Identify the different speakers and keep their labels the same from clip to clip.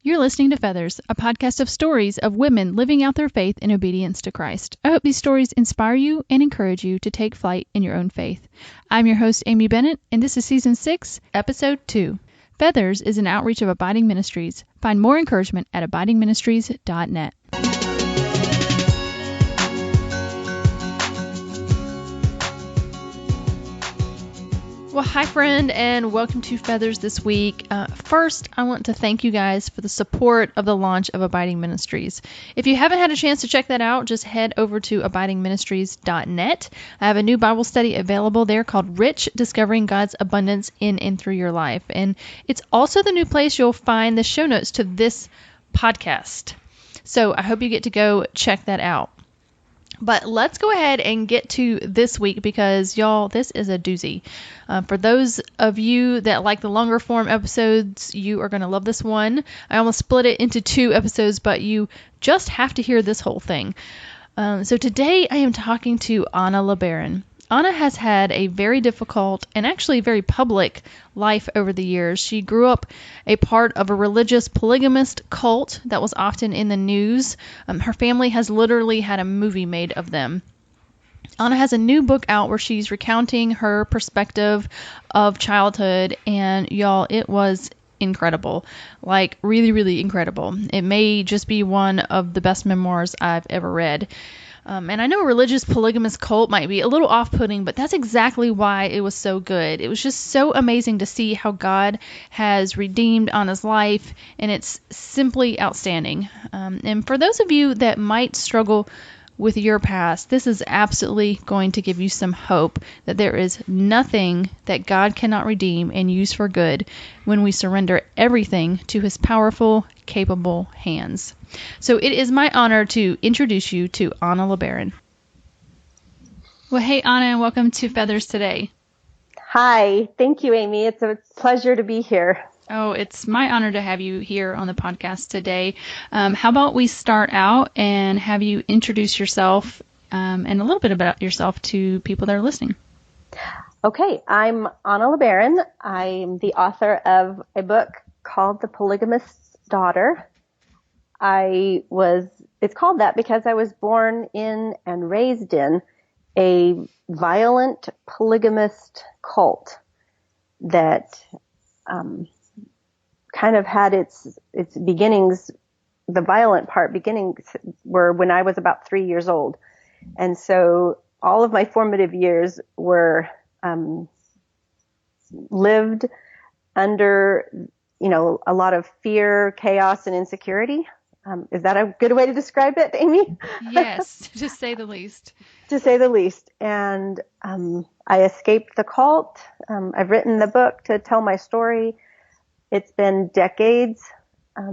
Speaker 1: You're listening to Feathers, a podcast of stories of women living out their faith in obedience to Christ. I hope these stories inspire you and encourage you to take flight in your own faith. I'm your host, Amy Bennett, and this is Season 6, Episode 2. Feathers is an outreach of Abiding Ministries. Find more encouragement at abidingministries.net. Well, hi, friend, and welcome to Feathers this week. First, I want to thank you guys for the support of the launch of Abiding Ministries. If you haven't had a chance to check that out, just head over to abidingministries.net. I have a new Bible study available there called Rich, Discovering God's Abundance in and Through Your Life. And it's also the new place you'll find the show notes to this podcast. So I hope you get to go check that out. But let's go ahead and get to this week because, y'all, this is a doozy. For those of you that like the longer form episodes, you are going to love this one. I almost split it into 2 episodes, but you just have to hear this whole thing. So today I am talking to Ervil LeBaron. Anna has had a very difficult and actually very public life over the years. She grew up a part of a religious polygamist cult that was often in the news. Her family has literally had a movie made of them. Anna has a new book out where she's recounting her perspective of childhood, and y'all, it was incredible. Like, really, really incredible. It may just be one of the best memoirs I've ever read. And I know a religious polygamous cult might be a little off-putting, but that's exactly why it was so good. It was just so amazing to see how God has redeemed Anna's life, and it's simply outstanding. And for those of you that might struggle with your past, this is absolutely going to give you some hope that there is nothing that God cannot redeem and use for good when we surrender everything to His powerful, capable hands. So it is my honor to introduce you to Ervil LeBaron. Well, hey, Anna, and welcome to Feathers today.
Speaker 2: Hi. Thank you, Amy. It's a pleasure to be here.
Speaker 1: Oh, it's my honor to have you here on the podcast today. How about we start out and have you introduce yourself and a little bit about yourself to people that are listening.
Speaker 2: Okay. I'm Ervil LeBaron. I'm the author of a book called The Polygamist Daughter. It's called that because I was born in and raised in a violent polygamist cult that kind of had its beginnings, the violent part beginnings were when I was about 3 years old. And so all of my formative years were lived under, a lot of fear, chaos, and insecurity. Is that a good way to describe it, Amy?
Speaker 1: Yes, to say the least.
Speaker 2: To say the least. And I escaped the cult. I've written the book to tell my story. It's been decades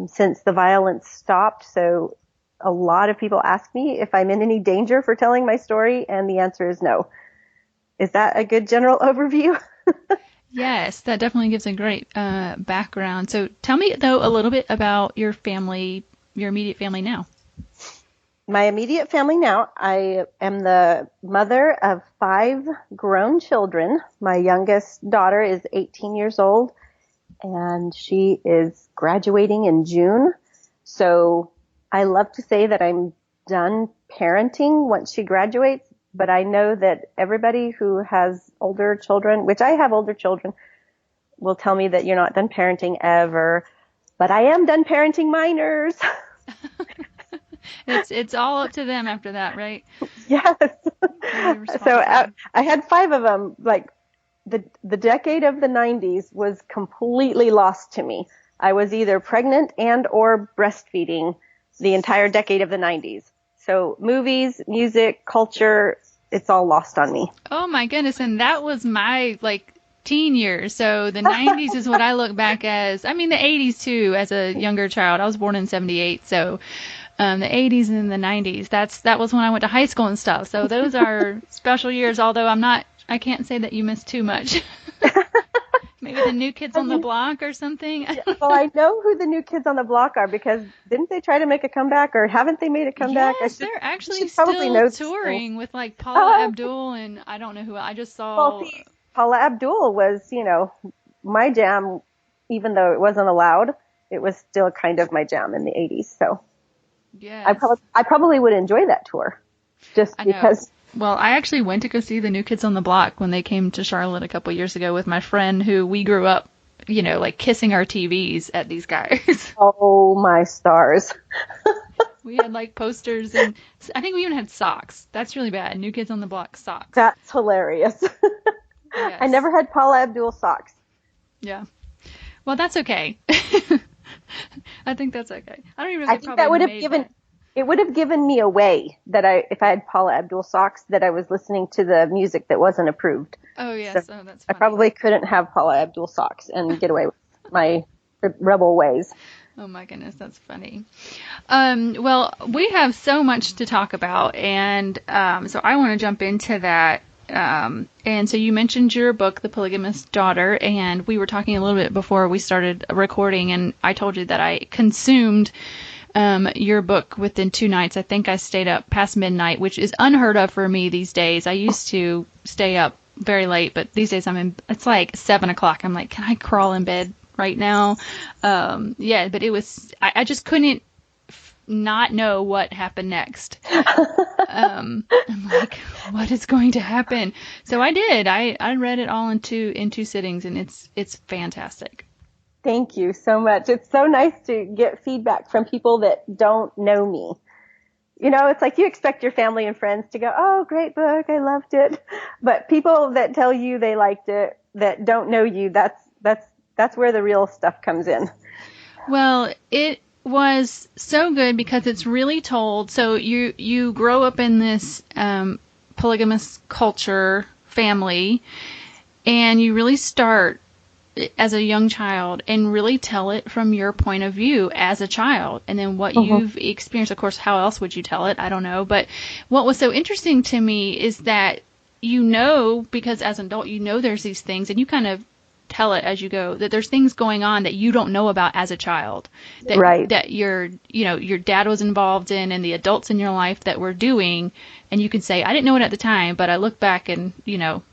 Speaker 2: since the violence stopped, so a lot of people ask me if I'm in any danger for telling my story, and the answer is no. Is that a good general overview?
Speaker 1: Yes, that definitely gives a great background. So tell me, though, a little bit about your family, your immediate family now.
Speaker 2: My immediate family now, I am the mother of 5 grown children. My youngest daughter is 18 years old, and she is graduating in June. So I love to say that I'm done parenting once she graduates, but I know that everybody who has older children, which I have older children, will tell me that you're not done parenting ever, but I am done parenting minors.
Speaker 1: It's all up to them after that, right?
Speaker 2: Yes. So I had 5 of them. Like the decade of the 90s was completely lost to me. I was either pregnant and or breastfeeding the entire decade of the 90s. So movies, music, culture, it's all lost on me.
Speaker 1: Oh my goodness. And that was my teen years. So the 90s is what I look back as. I mean, the 80s too, as a younger child. I was born in 78. So the 80s and the 90s, that was when I went to high school and stuff. So those are special years, although I can't say that you missed too much. Maybe the New Kids on the Block or something.
Speaker 2: Well, I know who the New Kids on the Block are because didn't they try to make a comeback, or haven't they made a comeback?
Speaker 1: Yes, they're actually still touring with Paula Abdul, and I don't know who. I just saw.
Speaker 2: Well, see, Paula Abdul was, my jam, even though it wasn't allowed. it was still kind of my jam in the 80s. So
Speaker 1: Yes.
Speaker 2: I probably would enjoy that tour just
Speaker 1: I know.
Speaker 2: because.
Speaker 1: Well, I actually went to go see the New Kids on the Block when they came to Charlotte a couple years ago with my friend who we grew up, like kissing our TVs at these guys.
Speaker 2: Oh, my stars.
Speaker 1: We had like posters and I think we even had socks. That's really bad. New Kids on the Block socks.
Speaker 2: That's hilarious.
Speaker 1: Yes.
Speaker 2: I never had Paula Abdul socks.
Speaker 1: Yeah. Well, that's okay. I think that's okay. I don't even know
Speaker 2: I
Speaker 1: if they
Speaker 2: think
Speaker 1: probably
Speaker 2: that would have
Speaker 1: made
Speaker 2: given
Speaker 1: that.
Speaker 2: it would have given me away that if I had Paula Abdul socks, that I was listening to the music that wasn't approved.
Speaker 1: Oh, yes.
Speaker 2: So
Speaker 1: Oh, that's
Speaker 2: I
Speaker 1: funny.
Speaker 2: probably couldn't have Paula Abdul socks and get away with my rebel ways.
Speaker 1: Oh my goodness, that's funny. Well, we have so much to talk about, and so I want to jump into that. And so you mentioned your book, The Polygamist Daughter, and we were talking a little bit before we started recording, and I told you that I consumed your book within 2 nights. I think I stayed up past midnight, which is unheard of for me these days. I used to stay up very late, but these days it's like 7 o'clock. I'm like, can I crawl in bed right now? Yeah, but I just couldn't not know what happened next. I'm like, what is going to happen? So I did. I read it all in two sittings, and it's fantastic.
Speaker 2: Thank you so much. It's so nice to get feedback from people that don't know me. It's like you expect your family and friends to go, oh, great book, I loved it. But people that tell you they liked it, that don't know you, that's where the real stuff comes in.
Speaker 1: Well, it was so good because it's really told. So you grow up in this polygamous culture family, and you really start as a young child and really tell it from your point of view as a child, and then what you've experienced. Of course, how else would you tell it? I don't know. But what was so interesting to me is that because as an adult there's these things, and you kind of tell it as you go, that there's things going on that you don't know about as a child, that your dad was involved in, and the adults in your life that were doing, and you can say, I didn't know it at the time, but I look back and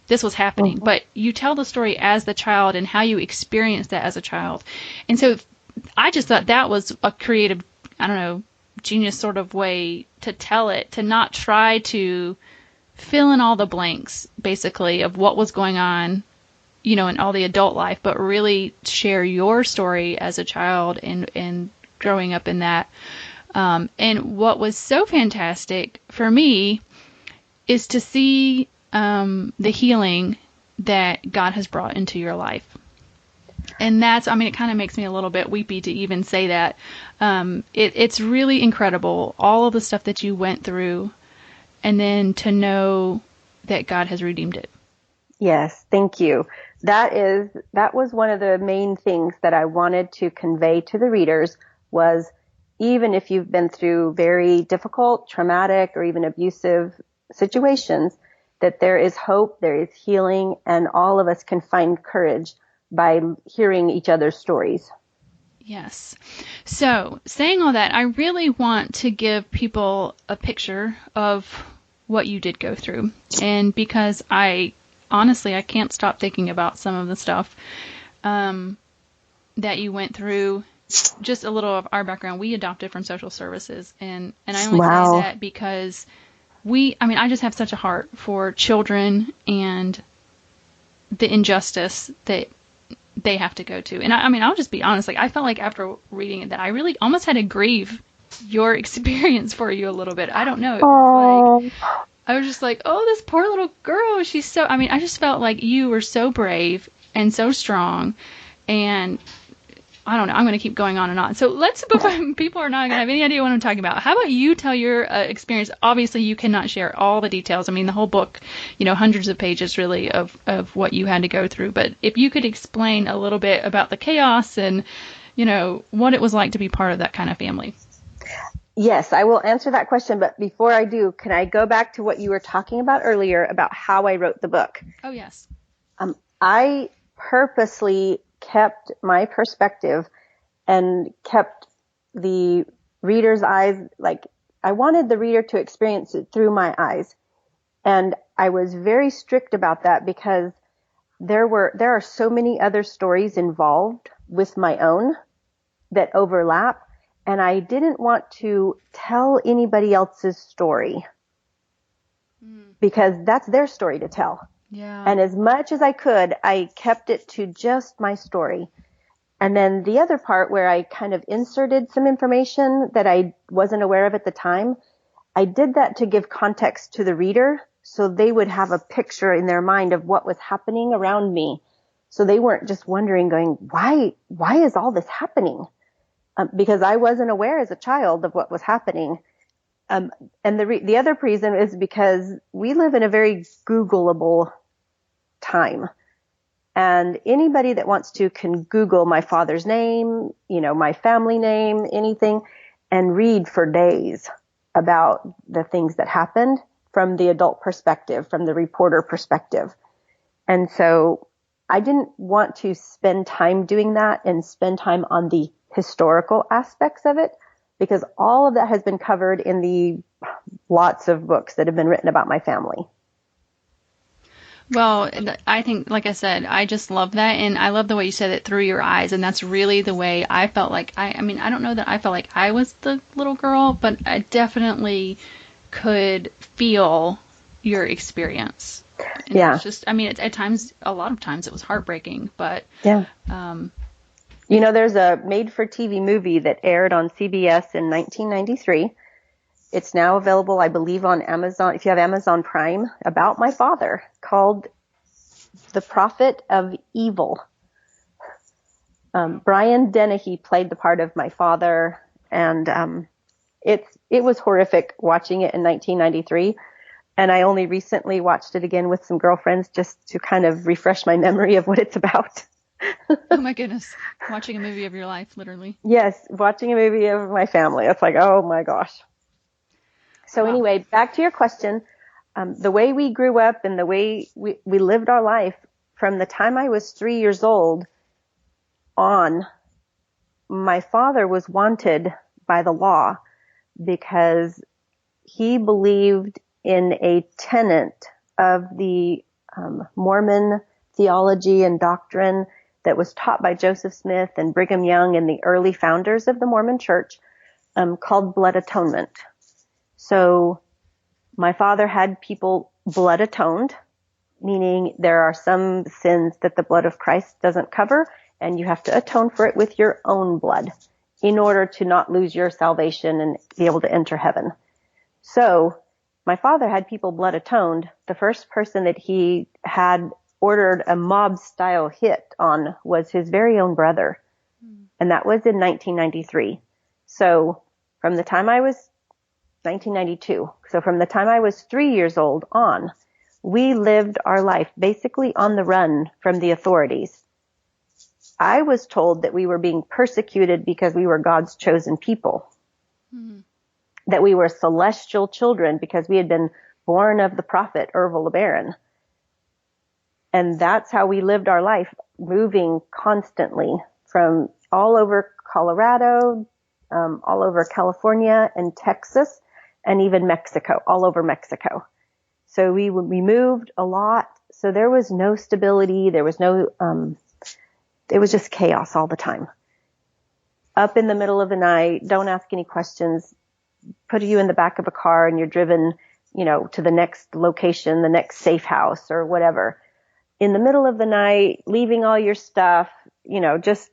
Speaker 1: this was happening. But you tell the story as the child and how you experienced that as a child. And so I just thought that was a creative, I don't know, genius sort of way to tell it, to not try to fill in all the blanks basically of what was going on in all the adult life, but really share your story as a child and growing up in that. And what was so fantastic for me is to see the healing that God has brought into your life. And it kind of makes me a little bit weepy to even say that. It's really incredible, all of the stuff that you went through, and then to know that God has redeemed it.
Speaker 2: Yes, thank you. That was one of the main things that I wanted to convey to the readers was, even if you've been through very difficult, traumatic, or even abusive situations, that there is hope, there is healing, and all of us can find courage by hearing each other's stories.
Speaker 1: Yes. So, saying all that, I really want to give people a picture of what you did go through. And because honestly, I can't stop thinking about some of the stuff that you went through. Just a little of our background. We adopted from social services, and I only say that because I just have such a heart for children and the injustice that they have to go to. And I'll just be honest, I felt like after reading it that I really almost had to grieve your experience for you a little bit. I don't know. It was I was just like, oh, this poor little girl. She's so, I just felt like you were so brave and so strong. And I don't know, I'm going to keep going on and on. So people are not going to have any idea what I'm talking about. How about you tell your experience? Obviously, you cannot share all the details. The whole book, hundreds of pages really of what you had to go through. But if you could explain a little bit about the chaos and, what it was like to be part of that kind of family.
Speaker 2: Yes, I will answer that question. But before I do, can I go back to what you were talking about earlier about how I wrote the book?
Speaker 1: Oh, yes.
Speaker 2: I purposely kept my perspective and kept the reader's eyes, I wanted the reader to experience it through my eyes. And I was very strict about that because there are so many other stories involved with my own that overlap. And I didn't want to tell anybody else's story because that's their story to tell.
Speaker 1: Yeah.
Speaker 2: And as much as I could, I kept it to just my story. And then the other part where I kind of inserted some information that I wasn't aware of at the time, I did that to give context to the reader so they would have a picture in their mind of what was happening around me. So they weren't just wondering, going, why is all this happening? Because I wasn't aware as a child of what was happening. And the other reason is because we live in a very Googleable time. And anybody that wants to can Google my father's name, my family name, anything, and read for days about the things that happened from the adult perspective, from the reporter perspective. And so I didn't want to spend time doing that and spend time on the historical aspects of it, because all of that has been covered in the lots of books that have been written about my family.
Speaker 1: Well, I think, like I said, I just love that. And I love the way you said it, through your eyes. And that's really the way I felt like I mean, I don't know that I felt like I was the little girl, but I definitely could feel your experience. And
Speaker 2: Yeah.
Speaker 1: It's just, I mean, at times, a lot of times it was heartbreaking, but
Speaker 2: yeah. There's a made-for-TV movie that aired on CBS in 1993. It's now available, I believe, on Amazon, if you have Amazon Prime, about my father, called The Prophet of Evil. Brian Dennehy played the part of my father, and it was horrific watching it in 1993. And I only recently watched it again with some girlfriends just to kind of refresh my memory of what it's about.
Speaker 1: Oh my goodness. Watching a movie of your life, literally.
Speaker 2: Yes, watching a movie of my family. It's like, oh my gosh. So anyway, back to your question. The way we grew up and the way we lived our life from the time I was 3 years old on, my father was wanted by the law because he believed in a tenet of the Mormon theology and doctrine that was taught by Joseph Smith and Brigham Young and the early founders of the Mormon Church, called blood atonement. So my father had people blood atoned, meaning there are some sins that the blood of Christ doesn't cover, and you have to atone for it with your own blood in order to not lose your salvation and be able to enter heaven. So my father had people blood atoned. The first person that he had ordered a mob-style hit on was his very own brother, and that was in 1993. So from the time I was 1992. So from the time I was 3 years old on, we lived our life basically on the run from the authorities. I was told that we were being persecuted because we were God's chosen people, that we were celestial children because we had been born of the prophet Ervil LeBaron. And that's how we lived our life, moving constantly from all over Colorado, all over California and Texas, and even Mexico, all over Mexico. So we moved a lot. So there was no stability. There was no, it was just chaos all the time. Up in the middle of the night, don't ask any questions, put you in the back of a car and you're driven, to the next location, the next safe house or whatever. In the middle of the night, leaving all your stuff, it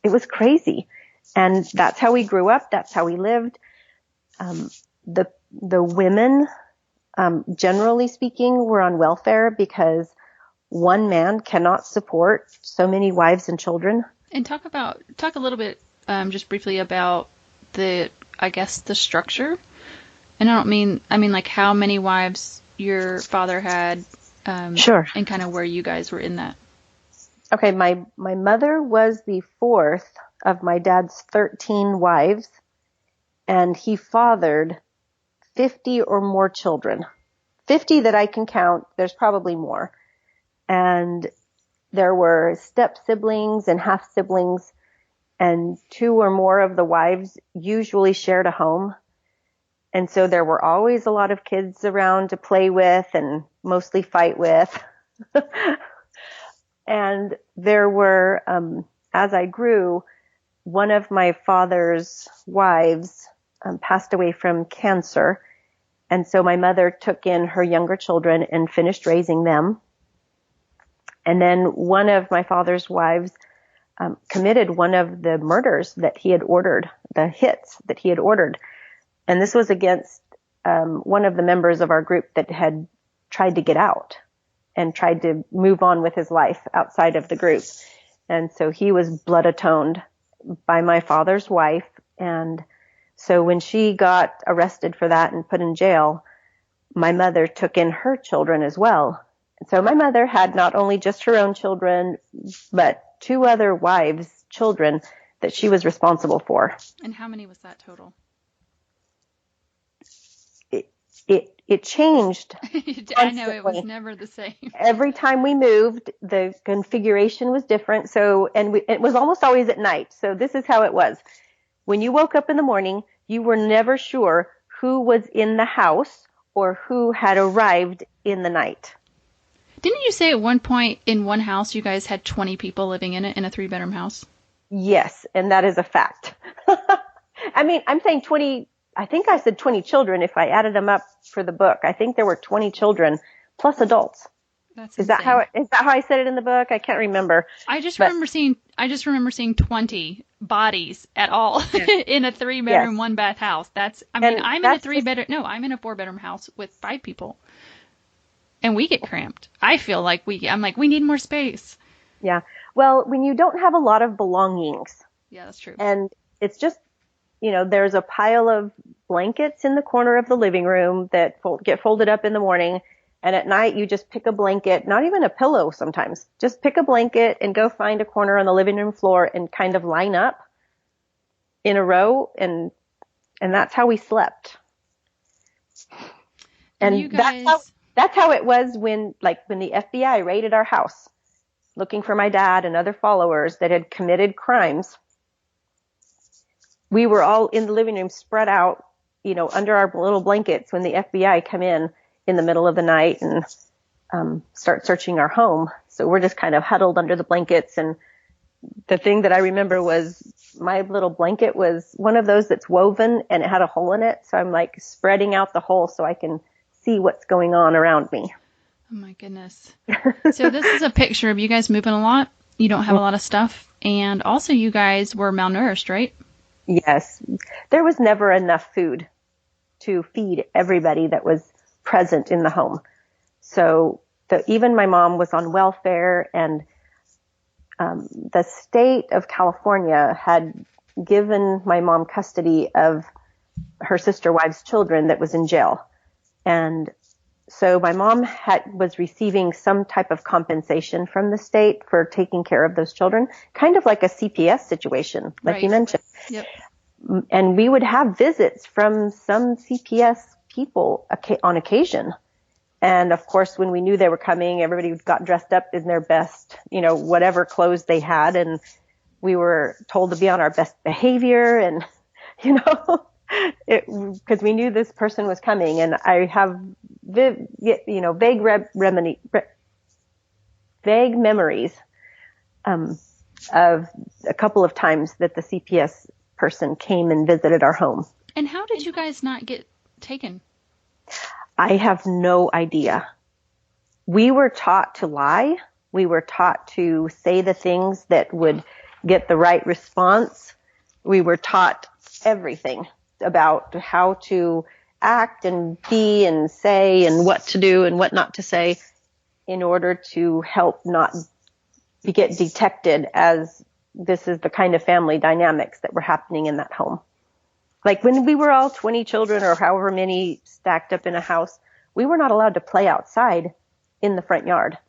Speaker 2: was crazy. And that's how we grew up. That's how we lived. The women, generally speaking, were on welfare because one man cannot support so many wives and children.
Speaker 1: And talk a little bit, just briefly about the structure. And I mean like how many wives your father had,
Speaker 2: Sure.
Speaker 1: And kind of where you guys were in that.
Speaker 2: Okay. My mother was the fourth of my dad's 13 wives, and he fathered 50 or more children. 50 that I can count. There's probably more. And there were step siblings and half siblings, and 2 or more of the wives usually shared a home. And so there were always a lot of kids around to play with and mostly fight with. And there were, as I grew, one of my father's wives passed away from cancer. And so my mother took in her younger children and finished raising them. And then one of my father's wives committed one of the murders that he had ordered, the hits that he had ordered. And this was against one of the members of our group that had tried to get out and tried to move on with his life outside of the group. And so he was blood atoned by my father's wife. And so when she got arrested for that and put in jail, my mother took in her children as well. And so my mother had not only just her own children, but two other wives' children that she was responsible for.
Speaker 1: And how many was that total?
Speaker 2: It changed.
Speaker 1: I know it was never the same.
Speaker 2: Every time we moved, the configuration was different. So, it was almost always at night. So this is how it was. When you woke up in the morning, you were never sure who was in the house or who had arrived in the night.
Speaker 1: Didn't you say at one point in one house you guys had 20 people living in it in a 3-bedroom house?
Speaker 2: Yes, and that is a fact. I mean, I'm saying 20, I think I said 20 children if I added them up for the book. I think there were 20 children plus adults.
Speaker 1: That's
Speaker 2: is that how I said it in the book? I can't remember.
Speaker 1: I just remember seeing 20 bodies at all in a 3-bedroom, 1-bath house. I'm in a 4-bedroom house with 5 people. And we get cramped. I feel like we need more space.
Speaker 2: Yeah. Well, when you don't have a lot of belongings.
Speaker 1: Yeah, that's true.
Speaker 2: And it's just, there's a pile of blankets in the corner of the living room that get folded up in the morning. And at night, you just pick a blanket, not even a pillow sometimes. Just pick a blanket and go find a corner on the living room floor and kind of line up in a row. And that's how we slept. And
Speaker 1: you guys...
Speaker 2: that's how it was when the FBI raided our house looking for my dad and other followers that had committed crimes. We were all in the living room spread out, under our little blankets when the FBI come in the middle of the night and start searching our home. So we're just kind of huddled under the blankets. And the thing that I remember was my little blanket was one of those that's woven and it had a hole in it. So I'm spreading out the hole so I can see what's going on around me.
Speaker 1: Oh my goodness. So this is a picture of you guys moving a lot. You don't have a lot of stuff. And also you guys were malnourished, right?
Speaker 2: Yes. There was never enough food to feed everybody that was present in the home. So even my mom was on welfare, and the state of California had given my mom custody of her sister wives' children that was in jail. And so my mom was receiving some type of compensation from the state for taking care of those children, kind of like a CPS situation, like you mentioned.
Speaker 1: Yep.
Speaker 2: And we would have visits from some CPS people on occasion. And of course, when we knew they were coming, everybody got dressed up in their best, whatever clothes they had. And we were told to be on our best behavior and, because we knew this person was coming. And I have, vague memories of a couple of times that the CPS person came and visited our home.
Speaker 1: And how did you guys not get taken?
Speaker 2: I have no idea. We were taught to lie. We were taught to say the things that would get the right response. We were taught everything about how to act and be and say and what to do and what not to say in order to help not get detected as this is the kind of family dynamics that were happening in that home. Like when we were all 20 children or however many stacked up in a house, we were not allowed to play outside in the front yard.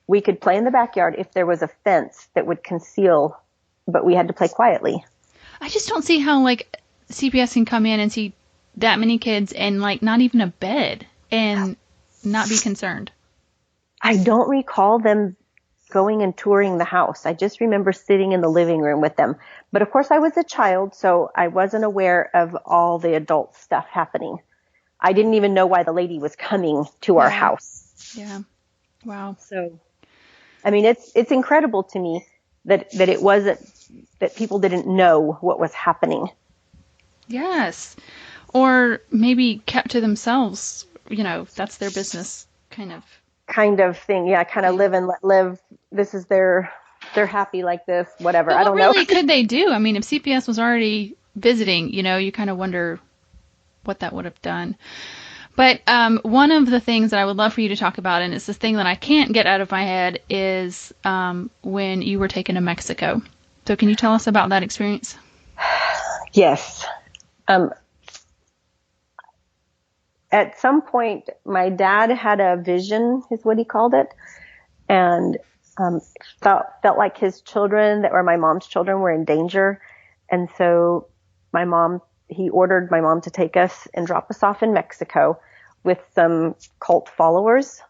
Speaker 2: We could play in the backyard if there was a fence that would conceal, but we had to play quietly.
Speaker 1: I just don't see how CPS can come in and see that many kids and not even a bed and not be concerned.
Speaker 2: I don't recall them going and touring the house. I just remember sitting in the living room with them. But of course I was a child, so I wasn't aware of all the adult stuff happening. I didn't even know why the lady was coming to our house.
Speaker 1: Yeah. Wow.
Speaker 2: So, I mean, it's incredible to me that it wasn't that people didn't know what was happening.
Speaker 1: Yes. Or maybe kept to themselves, that's their business kind of
Speaker 2: thing. Yeah. Kind of live and let live. This is they're happy like this, whatever.
Speaker 1: But
Speaker 2: I don't know.
Speaker 1: what really could they do? I mean, if CPS was already visiting, you kind of wonder what that would have done. But one of the things that I would love for you to talk about, and it's this thing that I can't get out of my head, is when you were taken to Mexico. So can you tell us about that experience?
Speaker 2: Yes. At some point, my dad had a vision, is what he called it, and felt like his children, that were my mom's children, were in danger. And so he ordered my mom to take us and drop us off in Mexico with some cult followers.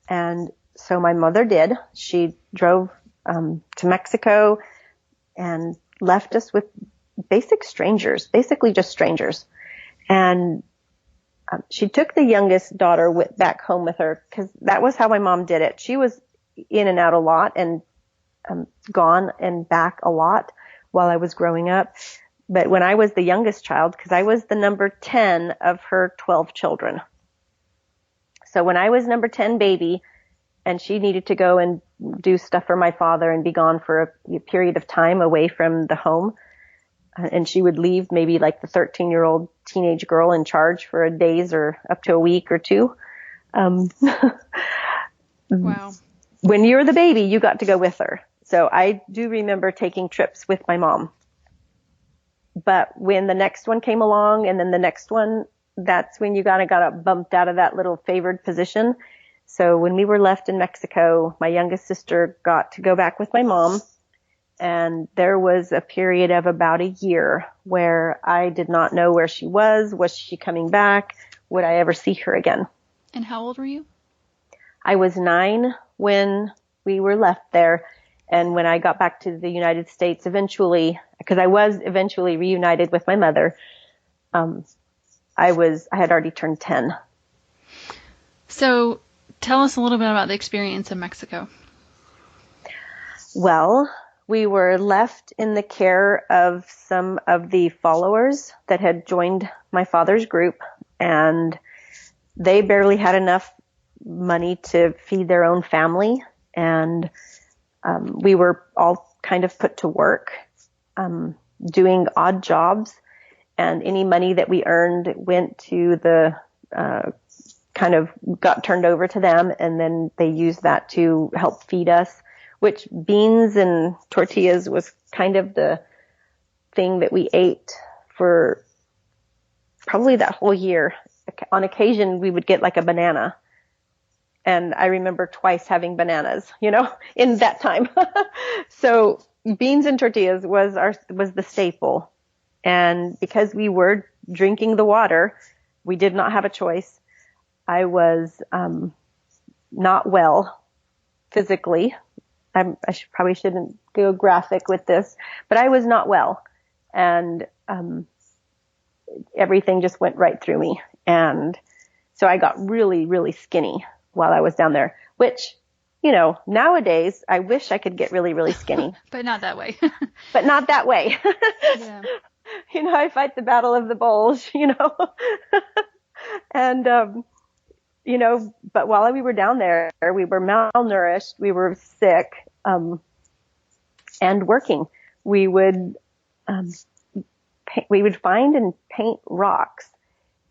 Speaker 2: And so my mother did. She drove to Mexico and left us with basically just strangers. And she took the youngest daughter back home with her, because that was how my mom did it. She was in and out a lot and gone and back a lot while I was growing up. But when I was the youngest child, because I was the number 10 of her 12 children. So when I was number 10 baby, and she needed to go and do stuff for my father and be gone for a period of time away from the home, and she would leave maybe like the 13-year-old teenage girl in charge for a days or up to a week or two.
Speaker 1: Wow.
Speaker 2: When you were the baby, you got to go with her. So I do remember taking trips with my mom. But when the next one came along, and then the next one, that's when you got bumped out of that little favored position. So when we were left in Mexico, my youngest sister got to go back with my mom. And there was a period of about a year where I did not know where she was. Was she coming back? Would I ever see her again?
Speaker 1: And how old were you?
Speaker 2: I was 9 when we were left there. And when I got back to the United States eventually, because I was eventually reunited with my mother, I had already turned 10.
Speaker 1: So tell us a little bit about the experience in Mexico.
Speaker 2: Well, we were left in the care of some of the followers that had joined my father's group, and they barely had enough money to feed their own family. And we were all kind of put to work doing odd jobs, and any money that we earned went to the kind of got turned over to them, and then they used that to help feed us, which beans and tortillas was kind of the thing that we ate for probably that whole year. On occasion, we would get like a banana. And I remember twice having bananas, in that time. So beans and tortillas was the staple. And because we were drinking the water, we did not have a choice. I was not well physically. Probably shouldn't go graphic with this, but I was not well. And everything just went right through me. And so I got really, really skinny while I was down there, which, nowadays I wish I could get really, really skinny.
Speaker 1: But not that way.
Speaker 2: But not that way.
Speaker 1: Yeah.
Speaker 2: I fight the battle of the bulge, And, but while we were down there, we were malnourished, we were sick, and working. We would find and paint rocks.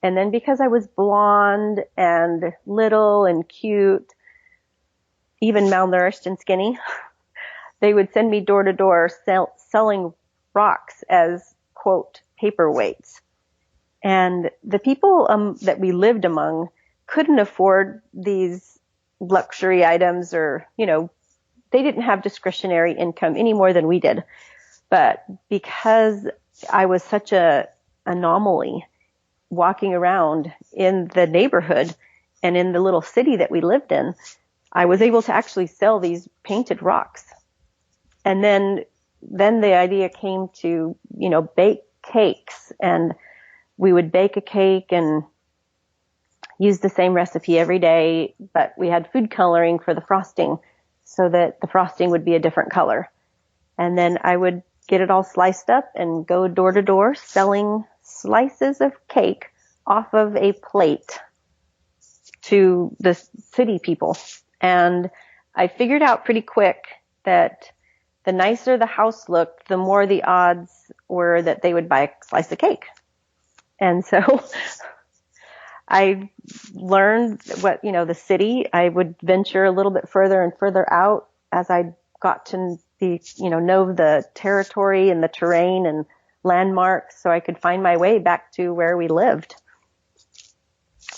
Speaker 2: And then because I was blonde and little and cute, even malnourished and skinny, they would send me door to door selling rocks as, quote, paperweights. And the people that we lived among couldn't afford these luxury items, or, they didn't have discretionary income any more than we did. But because I was such a anomaly walking around in the neighborhood and in the little city that we lived in, I was able to actually sell these painted rocks. And then the idea came to, bake cakes, and we would bake a cake and use the same recipe every day, but we had food coloring for the frosting so that the frosting would be a different color. And then I would get it all sliced up and go door to door selling slices of cake off of a plate to the city people. And I figured out pretty quick that the nicer the house looked, the more the odds were that they would buy a slice of cake. And so I learned what, the city, I would venture a little bit further and further out as I got to be, know the territory and the terrain and landmarks so I could find my way back to where we lived.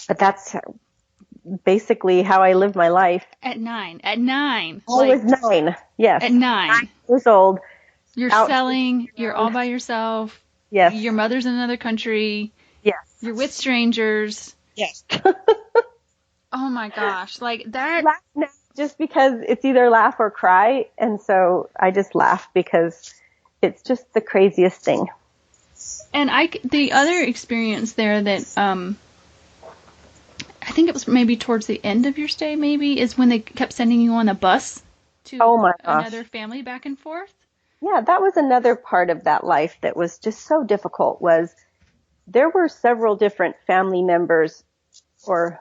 Speaker 2: But that's basically how I lived my life.
Speaker 1: At 9.
Speaker 2: I was 9. Yes.
Speaker 1: At 9.
Speaker 2: 9 years old.
Speaker 1: You're selling. You're all by yourself.
Speaker 2: Yes.
Speaker 1: Your mother's in another country.
Speaker 2: Yes.
Speaker 1: You're with strangers.
Speaker 2: Yes.
Speaker 1: Oh my gosh. Like that.
Speaker 2: Laugh now just because it's either laugh or cry. And so I just laugh because it's just the craziest thing.
Speaker 1: And the other experience there that, I think it was maybe towards the end of your stay, maybe, is when they kept sending you on a bus to another family back and forth.
Speaker 2: Yeah, that was another part of that life that was just so difficult. Was there were several different family members or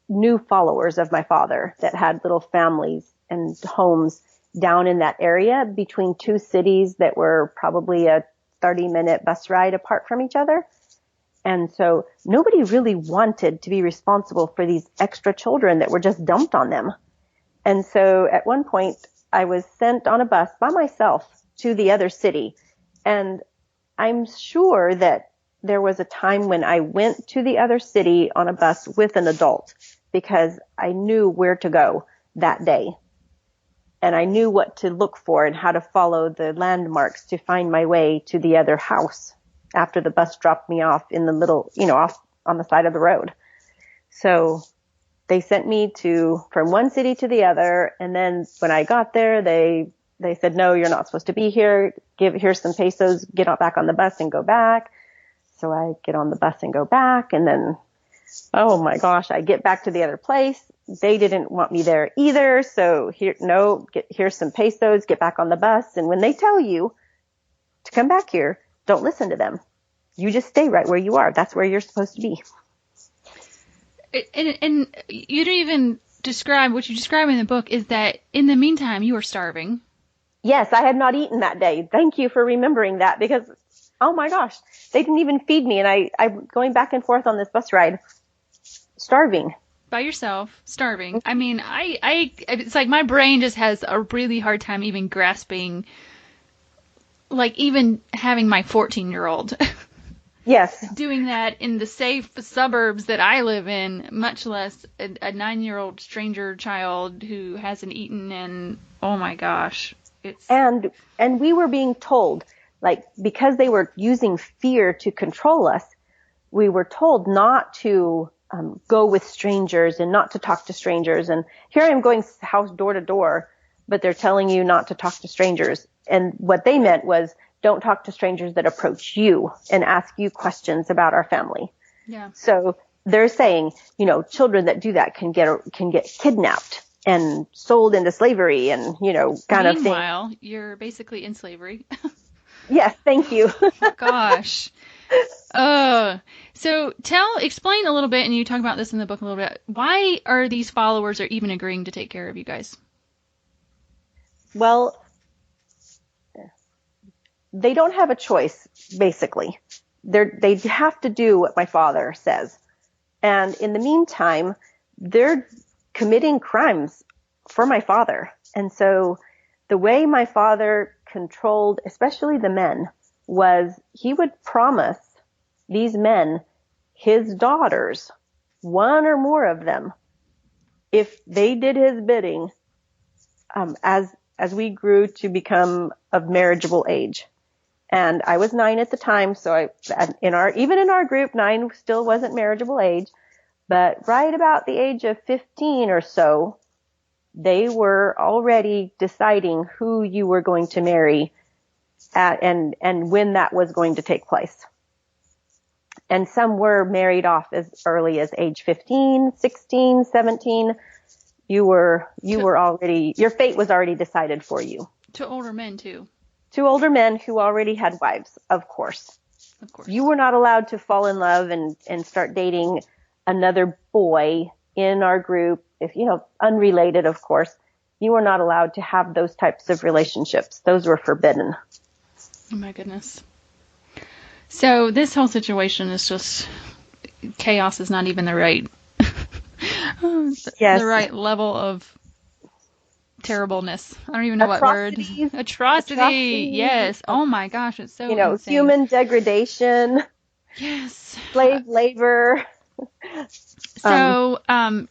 Speaker 2: new followers of my father that had little families and homes down in that area between two cities that were probably a 30-minute bus ride apart from each other. And so nobody really wanted to be responsible for these extra children that were just dumped on them. And so at one point I was sent on a bus by myself to the other city. And I'm sure that there was a time when I went to the other city on a bus with an adult because I knew where to go that day. And I knew what to look for and how to follow the landmarks to find my way to the other house after the bus dropped me off in the middle, off on the side of the road. So they sent me from one city to the other. And then when I got there, they said, no, you're not supposed to be here. Here's some pesos, get back on the bus and go back. So I get on the bus and go back. And then, oh my gosh, I get back to the other place. They didn't want me there either. So here's some pesos, get back on the bus. And when they tell you to come back here, don't listen to them. You just stay right where you are. That's where you're supposed to be.
Speaker 1: And you don't even describe, what you describe in the book is that in the meantime, you were starving.
Speaker 2: Yes, I had not eaten that day. Thank you for remembering that because, oh my gosh, they didn't even feed me. And I'm going back and forth on this bus ride, starving.
Speaker 1: By yourself, starving. I mean, it's like my brain just has a really hard time even grasping, like even having my 14-year-old.
Speaker 2: Yes.
Speaker 1: Doing that in the safe suburbs that I live in, much less a 9-year-old stranger child who hasn't eaten and, oh my gosh.
Speaker 2: And we were being told, like, because they were using fear to control us, we were told not to go with strangers and not to talk to strangers. And here I am going house door to door, but they're telling you not to talk to strangers. And what they meant was don't talk to strangers that approach you and ask you questions about our family.
Speaker 1: Yeah.
Speaker 2: So they're saying, children that do that can get kidnapped and sold into slavery and, kind of thing.
Speaker 1: Meanwhile, you're basically in slavery.
Speaker 2: Yes, thank you.
Speaker 1: Gosh. So explain a little bit, and you talk about this in the book a little bit. Why are these followers are even agreeing to take care of you guys?
Speaker 2: Well, they don't have a choice, basically. They have to do what my father says. And in the meantime, they're committing crimes for my father. And so the way my father controlled, especially the men, was he would promise these men his daughters, one or more of them, if they did his bidding, as we grew to become of marriageable age. And I was 9 at the time, so even in our group, 9 still wasn't marriageable age. But right about the age of 15 or so, they were already deciding who you were going to marry and when that was going to take place. And some were married off as early as age 15, 16, 17. Your fate was already decided for you.
Speaker 1: To older men too.
Speaker 2: two older men who already had wives, of course.
Speaker 1: Of course.
Speaker 2: You were not allowed to fall in love and start dating another boy in our group, if, unrelated, of course. You were not allowed to have those types of relationships. Those were forbidden.
Speaker 1: Oh, my goodness. So this whole situation is just, chaos is not even the right,
Speaker 2: Yes.
Speaker 1: the right level of terribleness. I don't even know what word. Atrocity. Yes. Oh my gosh, it's so insane.
Speaker 2: Human degradation.
Speaker 1: Yes.
Speaker 2: Slave labor.
Speaker 1: So,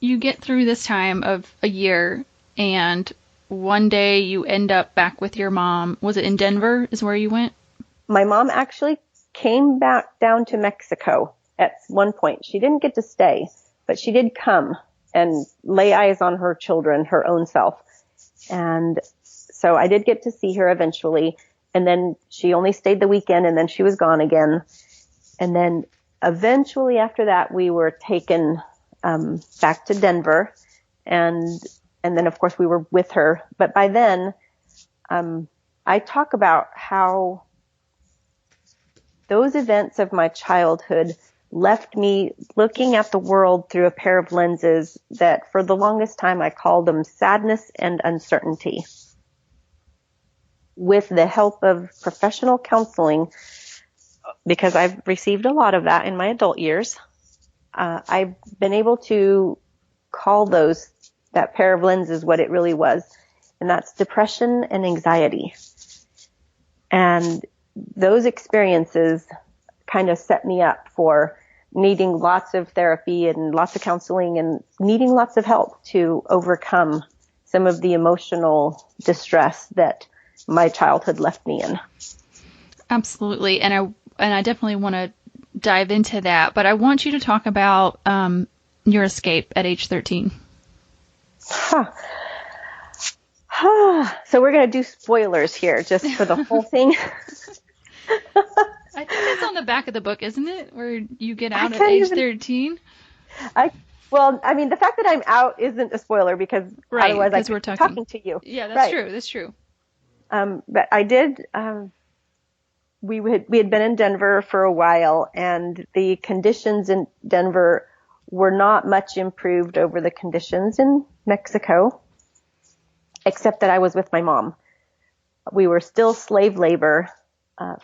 Speaker 1: you get through this time of a year, and one day you end up back with your mom. Was it in Denver is where you went?
Speaker 2: My mom actually came back down to Mexico at one point. She didn't get to stay, but she did come and lay eyes on her children, her own self. And so I did get to see her eventually. And then she only stayed the weekend, and then she was gone again. And then eventually after that, we were taken back to Denver. And then, of course, we were with her. But by then, I talk about how those events of my childhood left me looking at the world through a pair of lenses that for the longest time I called them sadness and uncertainty. With the help of professional counseling, because I've received a lot of that in my adult years, I've been able to call that pair of lenses what it really was, and that's depression and anxiety. And those experiences kind of set me up for needing lots of therapy and lots of counseling and needing lots of help to overcome some of the emotional distress that my childhood left me in.
Speaker 1: Absolutely. And I definitely want to dive into that, but I want you to talk about your escape at age 13.
Speaker 2: So we're going to do spoilers here just for the whole thing.
Speaker 1: I think it's on the back of the book, isn't it? Where you get out at age 13?
Speaker 2: The fact that I'm out isn't a spoiler because otherwise I could be talking to you.
Speaker 1: Yeah, that's true. That's true.
Speaker 2: But I did, we had been in Denver for a while, and the conditions in Denver were not much improved over the conditions in Mexico, except that I was with my mom. We were still slave labor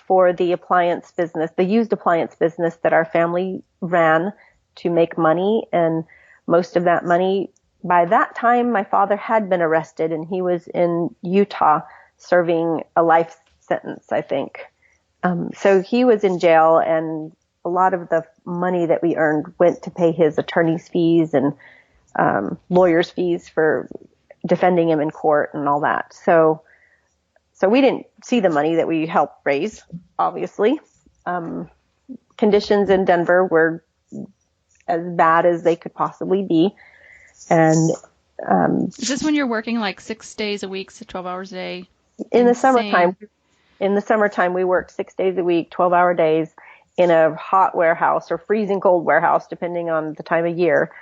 Speaker 2: for the appliance business, the used appliance business that our family ran to make money. And most of that money, by that time, my father had been arrested and he was in Utah serving a life sentence, I think. So he was in jail, and a lot of the money that we earned went to pay his attorney's fees and lawyer's fees for defending him in court and all that. So we didn't see the money that we helped raise, obviously. Conditions in Denver were as bad as they could possibly be. And
Speaker 1: is this when you're working like 6 days a week, so 12 hours a day?
Speaker 2: In the summertime, we worked 6 days a week, 12-hour days in a hot warehouse or freezing cold warehouse, depending on the time of year,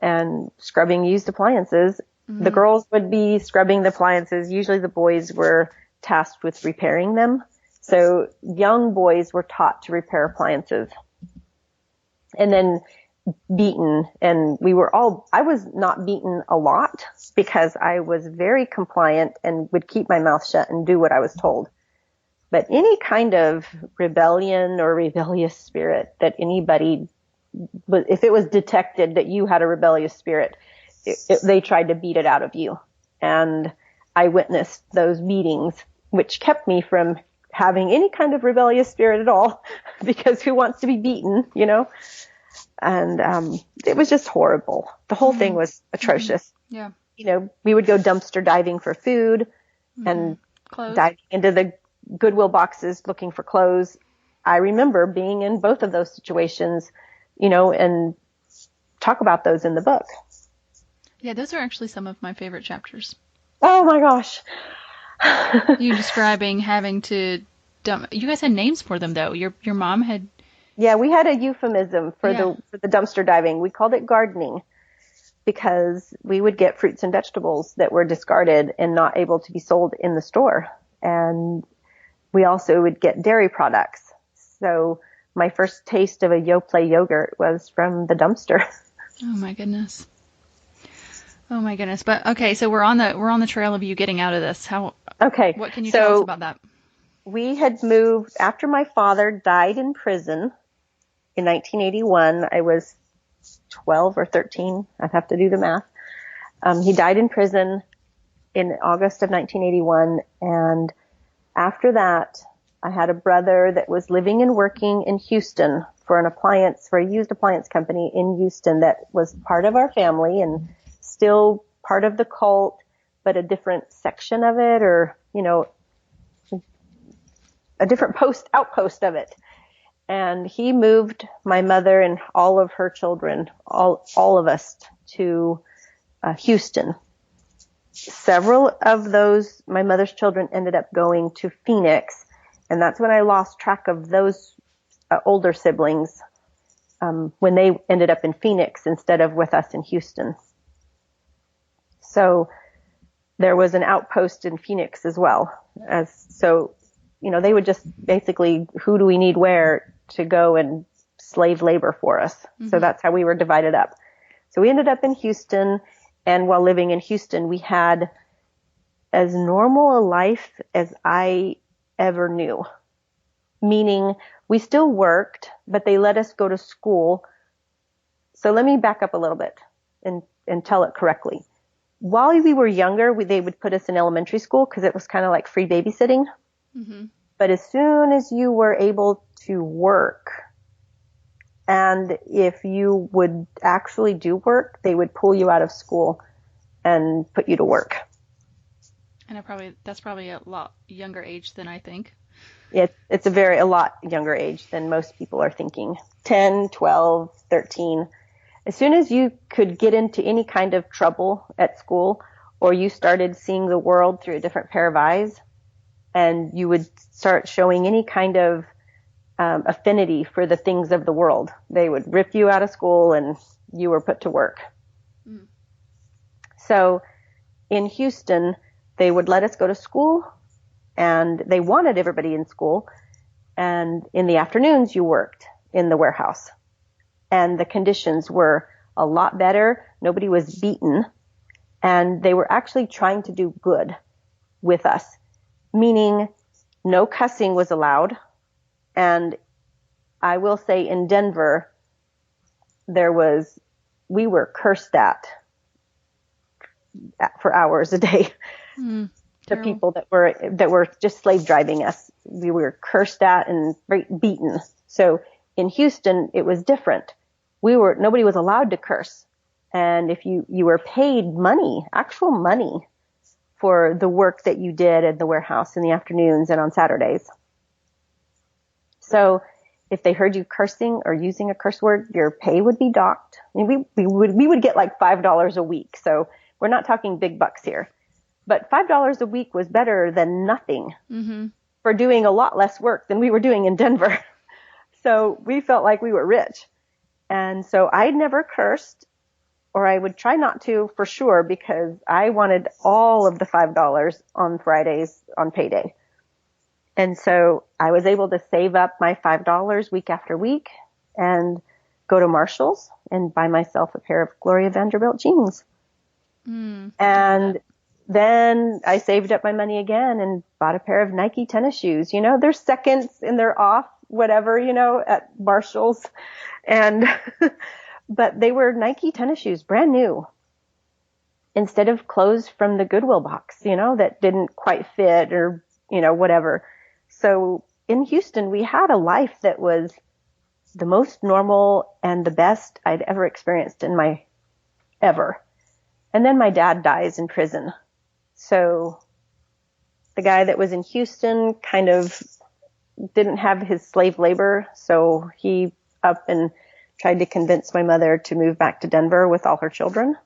Speaker 2: and scrubbing used appliances. Mm-hmm. The girls would be scrubbing the appliances. Usually the boys were tasked with repairing them. So young boys were taught to repair appliances and then beaten. And I was not beaten a lot because I was very compliant and would keep my mouth shut and do what I was told. But any kind of rebellion or rebellious spirit that anybody, if it was detected that you had a rebellious spirit, they tried to beat it out of you. And I witnessed those beatings, which kept me from having any kind of rebellious spirit at all, because who wants to be beaten, And it was just horrible. The whole thing was atrocious.
Speaker 1: Yeah.
Speaker 2: We would go dumpster diving for food and diving into the Goodwill boxes looking for clothes. I remember being in both of those situations, and talk about those in the book.
Speaker 1: Yeah, those are actually some of my favorite chapters.
Speaker 2: Oh my gosh.
Speaker 1: You describing having to dump. You guys had names for them though. Your mom had.
Speaker 2: Yeah, we had a euphemism for the dumpster diving. We called it gardening because we would get fruits and vegetables that were discarded and not able to be sold in the store. And we also would get dairy products. So my first taste of a Yoplait yogurt was from the dumpster.
Speaker 1: Oh my goodness. Oh my goodness. But okay, so we're on the trail of you getting out of this. What can you tell us about that?
Speaker 2: We had moved after my father died in prison in 1981. I was 12 or 13. I'd have to do the math. He died in prison in August of 1981. And after that, I had a brother that was living and working in Houston for a used appliance company in Houston that was part of our family and still part of the cult, but a different section of it, or, a different outpost of it. And he moved my mother and all of her children, all of us, to Houston. Several of those, my mother's children, ended up going to Phoenix, and that's when I lost track of those older siblings when they ended up in Phoenix instead of with us in Houston. So there was an outpost in Phoenix as well. They would just basically, who do we need where to go and slave labor for us? Mm-hmm. So that's how we were divided up. So we ended up in Houston, and while living in Houston, we had as normal a life as I ever knew. Meaning we still worked, but they let us go to school. So let me back up a little bit and tell it correctly. While we were younger, they would put us in elementary school because it was kind of like free babysitting. Mm-hmm. But as soon as you were able to work, and if you would actually do work, they would pull you out of school and put you to work.
Speaker 1: And that's probably a lot younger age than I think.
Speaker 2: It's a lot younger age than most people are thinking. 10, 12, 13. As soon as you could get into any kind of trouble at school, or you started seeing the world through a different pair of eyes, and you would start showing any kind of affinity for the things of the world, they would rip you out of school and you were put to work. Mm. So in Houston, they would let us go to school, and they wanted everybody in school. And in the afternoons, you worked in the warehouse. And the conditions were a lot better. Nobody was beaten. And they were actually trying to do good with us, meaning no cussing was allowed. And I will say in Denver, we were cursed at for hours a day. The people that were just slave driving us, we were cursed at and beaten. So in Houston, it was different. Nobody was allowed to curse. And if you were paid money, actual money, for the work that you did at the warehouse in the afternoons and on Saturdays. So if they heard you cursing or using a curse word, your pay would be docked. I mean, we would get like $5 a week. So we're not talking big bucks here. But $5 a week was better than nothing for doing a lot less work than we were doing in Denver. So we felt like we were rich. And so I never cursed, or I would try not to for sure, because I wanted all of the $5 on Fridays on payday. And so I was able to save up my $5 week after week and go to Marshall's and buy myself a pair of Gloria Vanderbilt jeans. And then I saved up my money again and bought a pair of Nike tennis shoes. They're seconds and they're off, whatever, at Marshall's. But they were Nike tennis shoes, brand new, instead of clothes from the Goodwill box, that didn't quite fit or, whatever. So in Houston, we had a life that was the most normal and the best I'd ever experienced ever. And then my dad dies in prison. So the guy that was in Houston kind of didn't have his slave labor. So he up and tried to convince my mother to move back to Denver with all her children.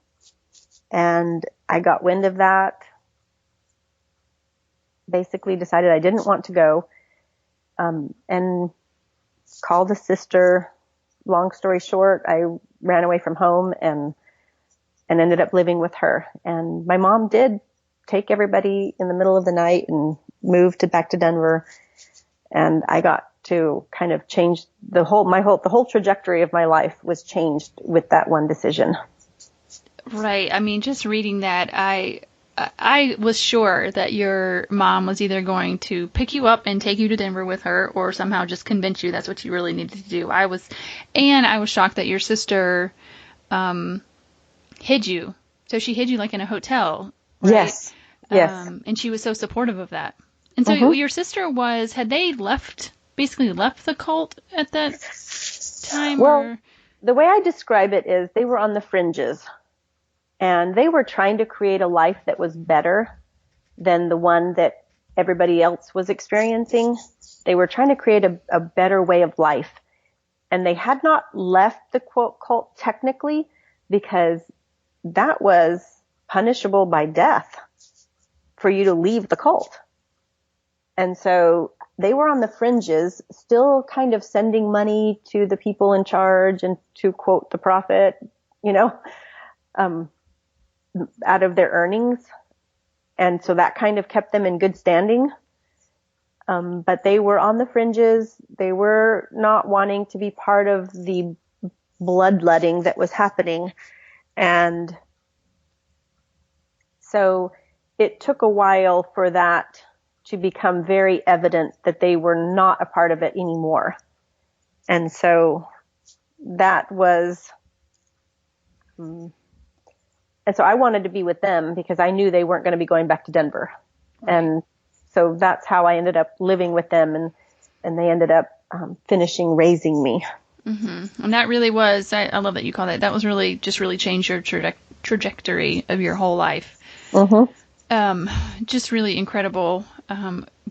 Speaker 2: And I got wind of that, basically decided I didn't want to go, and called a sister. Long story short, I ran away from home and ended up living with her. And my mom did take everybody in the middle of the night and moved back to Denver. And I got to kind of change the whole trajectory of my life was changed with that one decision.
Speaker 1: Right. I mean, just reading that, I was sure that your mom was either going to pick you up and take you to Denver with her, or somehow just convince you that's what you really needed to do. I was shocked that your sister hid you. So she hid you like in a hotel, right?
Speaker 2: Yes. Yes.
Speaker 1: And she was so supportive of that. And so your sister had they basically left the cult at that time?
Speaker 2: Well, the way I describe it is they were on the fringes. And they were trying to create a life that was better than the one that everybody else was experiencing. They were trying to create a better way of life. And they had not left the quote cult technically, because that was punishable by death for you to leave the cult. And so they were on the fringes, still kind of sending money to the people in charge and to quote the prophet, out of their earnings. And so that kind of kept them in good standing. But they were on the fringes. They were not wanting to be part of the bloodletting that was happening. And so it took a while for that to become very evident that they were not a part of it anymore. And so that was, and so I wanted to be with them because I knew they weren't going to be going back to Denver. Right. And so that's how I ended up living with them, and they ended up finishing raising me.
Speaker 1: Mm-hmm. And that really was, I love that you call that. That was really changed your trajectory of your whole life. Mm-hmm. Just really incredible.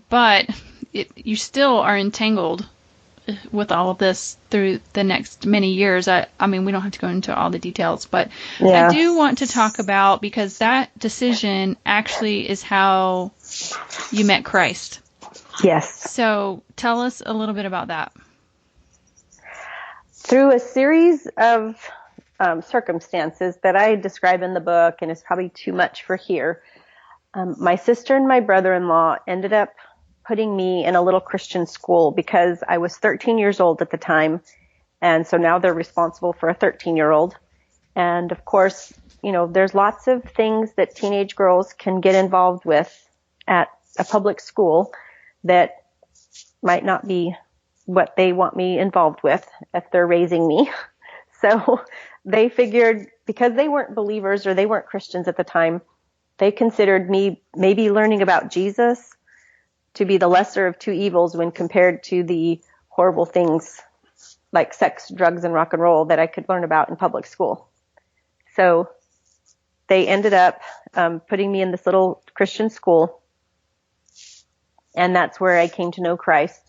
Speaker 1: But you still are entangled with all of this through the next many years. I mean, we don't have to go into all the details, but yeah. I do want to talk about, because that decision actually is how you met Christ.
Speaker 2: Yes.
Speaker 1: So tell us a little bit about that.
Speaker 2: Through a series of circumstances that I describe in the book, and it's probably too much for here, my sister and my brother-in-law ended up putting me in a little Christian school because I was 13 years old at the time. And so now they're responsible for a 13-year-old. And of course, there's lots of things that teenage girls can get involved with at a public school that might not be what they want me involved with if they're raising me. So they figured, because they weren't believers or they weren't Christians at the time, they considered me maybe learning about Jesus to be the lesser of two evils when compared to the horrible things like sex, drugs, and rock and roll that I could learn about in public school. So they ended up putting me in this little Christian school, and that's where I came to know Christ.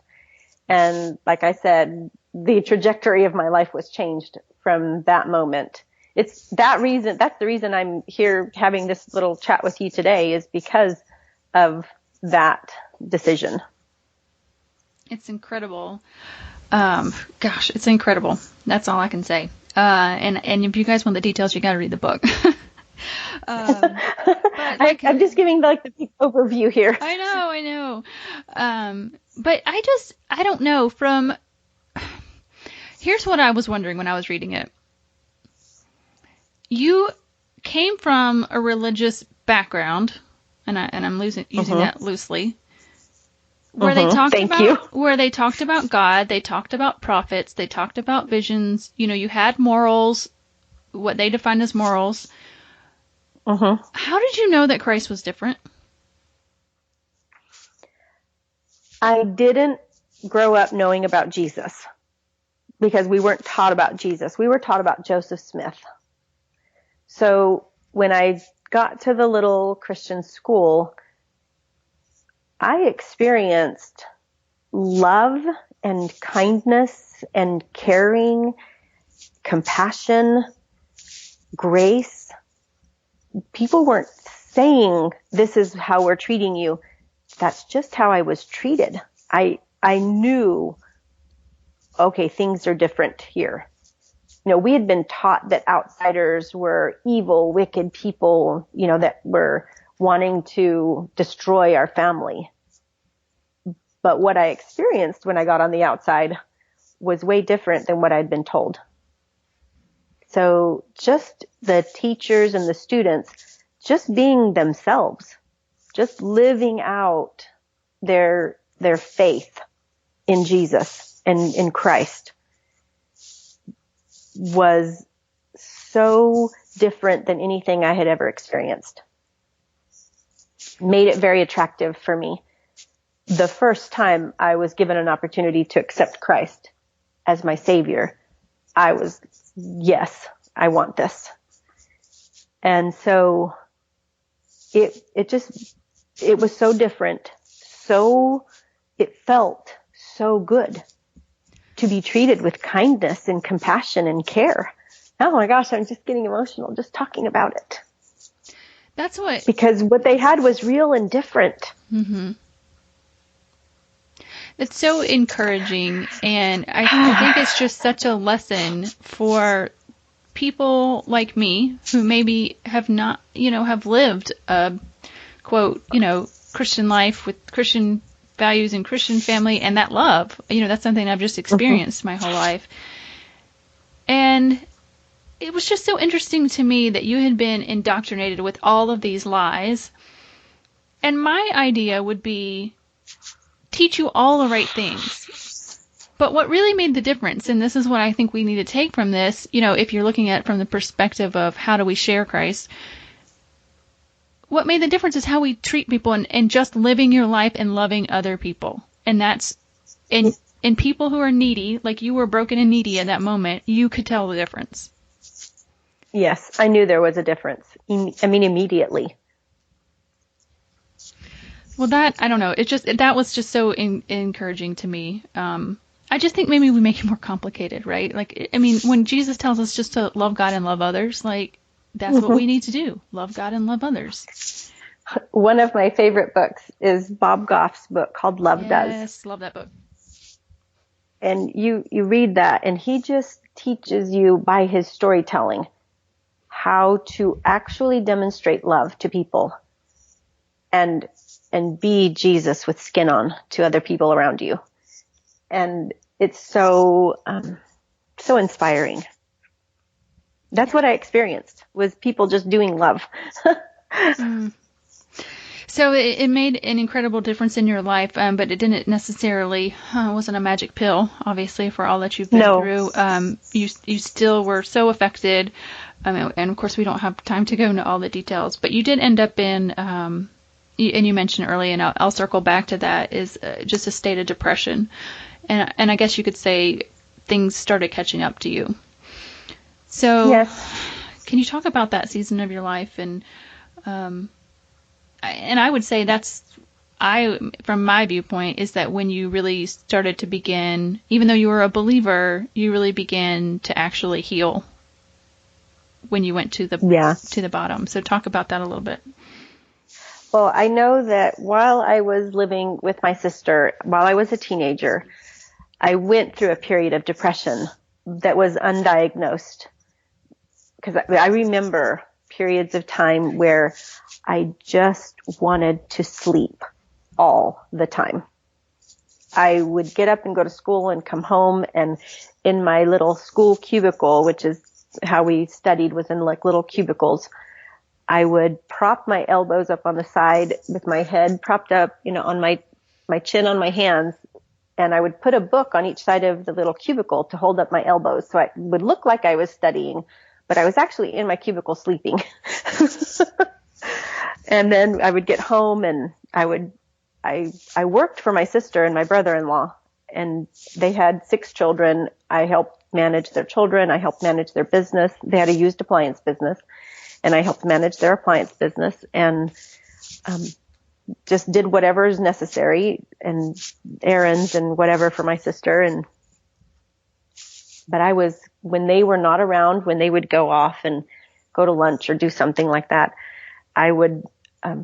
Speaker 2: And like I said, the trajectory of my life was changed from that moment. That's the reason I'm here having this little chat with you today, is because of that decision.
Speaker 1: It's incredible. It's incredible. That's all I can say. And if you guys want the details, you got to read the book.
Speaker 2: I'm just giving the big overview here.
Speaker 1: I know. But I don't know. Here's what I was wondering when I was reading it. You came from a religious background, and I'm using that loosely. Where they talked about God, they talked about prophets, they talked about visions. You had morals, what they defined as morals. How did you know that Christ was different?
Speaker 2: I didn't grow up knowing about Jesus because we weren't taught about Jesus. We were taught about Joseph Smith. So when I got to the little Christian school, I experienced love and kindness and caring, compassion, grace. People weren't saying, this is how we're treating you. That's just how I was treated. I knew, okay, things are different here. We had been taught that outsiders were evil, wicked people, that were wanting to destroy our family. But what I experienced when I got on the outside was way different than what I'd been told. So just the teachers and the students just being themselves, just living out their faith in Jesus and in Christ was so different than anything I had ever experienced. Made it very attractive for me. The first time I was given an opportunity to accept Christ as my Savior, I was, yes, I want this. And so it was so different. It felt so good to be treated with kindness and compassion and care. Oh my gosh, I'm just getting emotional just talking about it.
Speaker 1: That's what...
Speaker 2: Because what they had was real and different.
Speaker 1: Mm-hmm. It's so encouraging, and I think it's just such a lesson for people like me who maybe have not, have lived a, quote, Christian life with Christian values and Christian family and that love. That's something I've just experienced my whole life. And it was just so interesting to me that you had been indoctrinated with all of these lies. And my idea would be teach you all the right things. But what really made the difference, and this is what I think we need to take from this, if you're looking at it from the perspective of how do we share Christ, what made the difference is how we treat people and just living your life and loving other people. And that's, and people who are needy, like you were broken and needy at that moment, you could tell the difference.
Speaker 2: Yes, I knew there was a difference. Immediately.
Speaker 1: Well, I don't know. That was just so encouraging to me. I just think maybe we make it more complicated, right? When Jesus tells us just to love God and love others, that's what we need to do. Love God and love others.
Speaker 2: One of my favorite books is Bob Goff's book called Love Does.
Speaker 1: Yes, love that book.
Speaker 2: And you read that, and he just teaches you by his storytelling how to actually demonstrate love to people and be Jesus with skin on to other people around you. And it's so inspiring. That's what I experienced, was people just doing love.
Speaker 1: So it made an incredible difference in your life, but it didn't necessarily, wasn't a magic pill, obviously, for all that you've been through. You still were so affected, and of course we don't have time to go into all the details, but you did end up in, and you mentioned earlier, and I'll circle back to that, is just a state of depression. And I guess you could say things started catching up to you. So yes. Can you talk about that season of your life? And I would say from my viewpoint, is that when you really started to begin, even though you were a believer, you really began to actually heal when you went to the bottom. So talk about that a little bit.
Speaker 2: Well, I know that while I was living with my sister, while I was a teenager, I went through a period of depression that was undiagnosed. Because I remember periods of time where I just wanted to sleep all the time. I would get up and go to school and come home, and in my little school cubicle, which is how we studied, was in little cubicles, I would prop my elbows up on the side with my head propped up, on my chin on my hands, and I would put a book on each side of the little cubicle to hold up my elbows so I would look like I was studying, but I was actually in my cubicle sleeping. And then I would get home, and I worked for my sister and my brother-in-law, and they had 6 children. I helped manage their children. I helped manage their business. They had a used appliance business, and I helped manage their appliance business, and just did whatever is necessary and errands and whatever for my sister. But when they were not around, when they would go off and go to lunch or do something like that, I would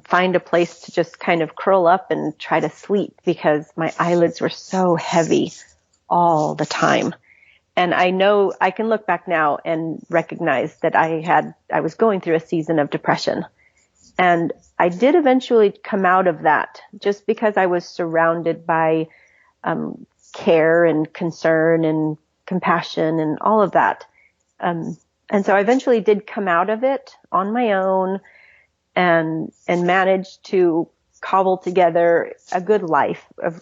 Speaker 2: find a place to just kind of curl up and try to sleep because my eyelids were so heavy all the time. And I know I can look back now and recognize that I was going through a season of depression, And I did eventually come out of that just because I was surrounded by care and concern and compassion and all of that. And so I eventually did come out of it on my own and managed to cobble together a good life of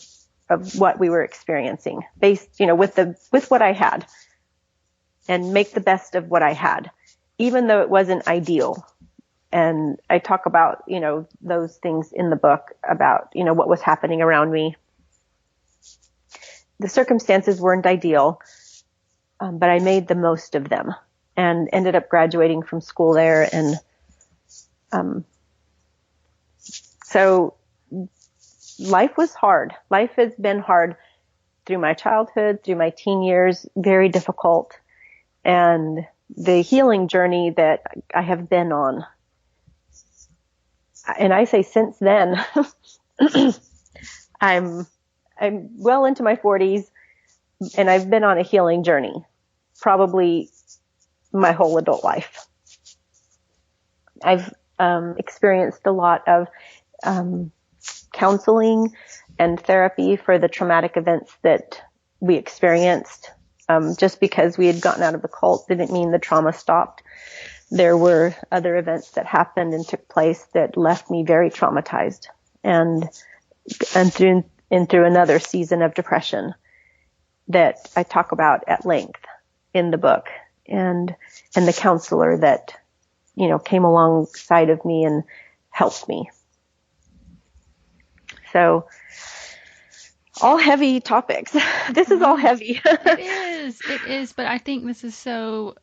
Speaker 2: what we were experiencing based, with what I had, and make the best of what I had, even though it wasn't ideal. And I talk about, those things in the book about, what was happening around me. The circumstances weren't ideal, but I made the most of them and ended up graduating from school there. And so life was hard. Life has been hard through my childhood, through my teen years, very difficult. And the healing journey that I have been on, and I say since then, I'm well into my 40s, and I've been on a healing journey probably my whole adult life. I've experienced a lot of counseling and therapy for the traumatic events that we experienced. Just because we had gotten out of the cult didn't mean the trauma stopped. There were other events that happened and took place that left me very traumatized and through another season of depression that I talk about at length in the book, and the counselor that, came alongside of me and helped me. So all heavy topics. This is all heavy.
Speaker 1: It is. But I think this is so,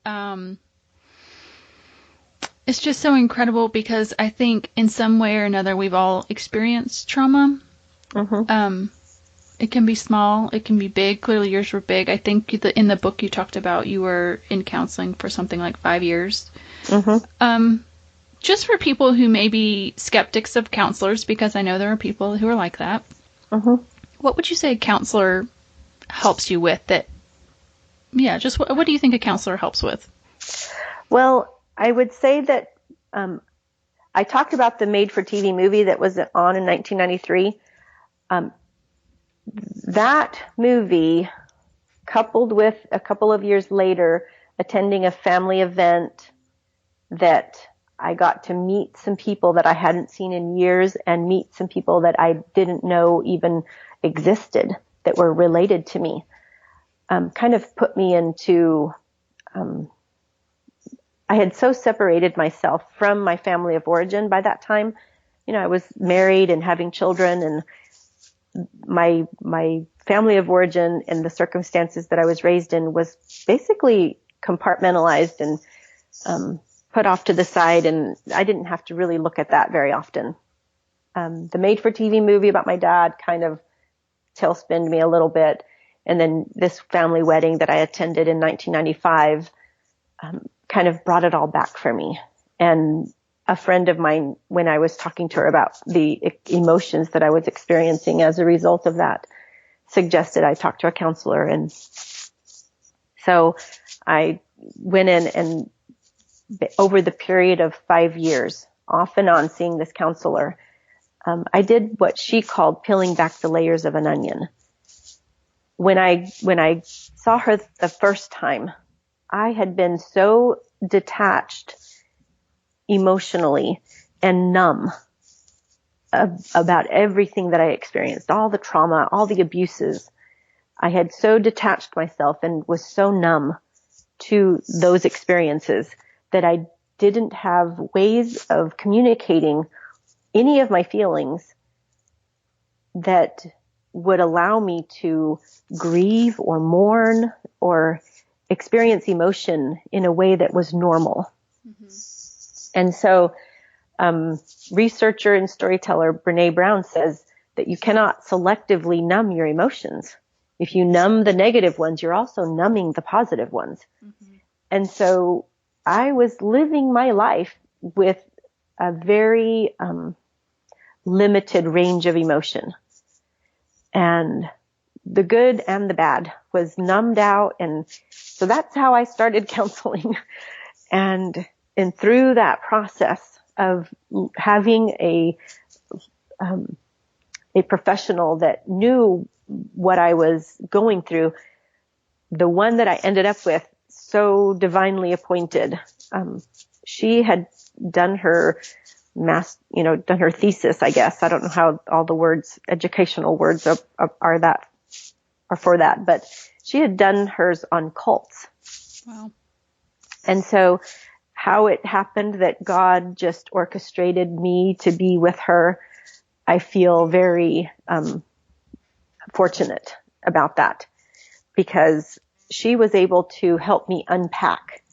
Speaker 1: it's just so incredible because I think in some way or another we've all experienced trauma. Mm-hmm. It can be small, it can be big. Clearly yours were big. I think in the book you talked about you were in counseling for something like 5 years. Mm-hmm. Just for people who may be skeptics of counselors, because I know there are people who are like that. Mm-hmm. What would you say a counselor helps you with what do you think a counselor helps with? Well,
Speaker 2: I would say that I talked about the made-for-TV movie that was on in 1993. That movie, coupled with a couple of years later attending a family event that I got to meet some people that I hadn't seen in years and meet some people that I didn't know even existed that were related to me, kind of put me into, I had so separated myself from my family of origin by that time. I was married and having children, and my family of origin and the circumstances that I was raised in was basically compartmentalized and put off to the side, and I didn't have to really look at that very often. The made-for-TV movie about my dad kind of tailspinned me a little bit, and then this family wedding that I attended in 1995 kind of brought it all back for me. And a friend of mine, when I was talking to her about the emotions that I was experiencing as a result of that, suggested I talk to a counselor. And so I went in, and over the period of 5 years, off and on seeing this counselor, I did what she called peeling back the layers of an onion. When I saw her the first time, I had been so detached emotionally and numb about everything that I experienced, all the trauma, all the abuses. I had so detached myself and was so numb to those experiences that I didn't have ways of communicating any of my feelings that would allow me to grieve or mourn or experience emotion in a way that was normal. Mm-hmm. And so, researcher and storyteller Brene Brown says that you cannot selectively numb your emotions. If you numb the negative ones, you're also numbing the positive ones. Mm-hmm. And so I was living my life with a very, limited range of emotion, and the good and the bad was numbed out. And so that's how I started counseling. And through that process of having a professional that knew what I was going through, the one that I ended up with, so divinely appointed. She had done her done her thesis, I guess. I don't know how all the words, educational words are for that, but she had done hers on cults.
Speaker 1: Wow.
Speaker 2: And so how it happened that God just orchestrated me to be with her, I feel very fortunate about that, because she was able to help me unpack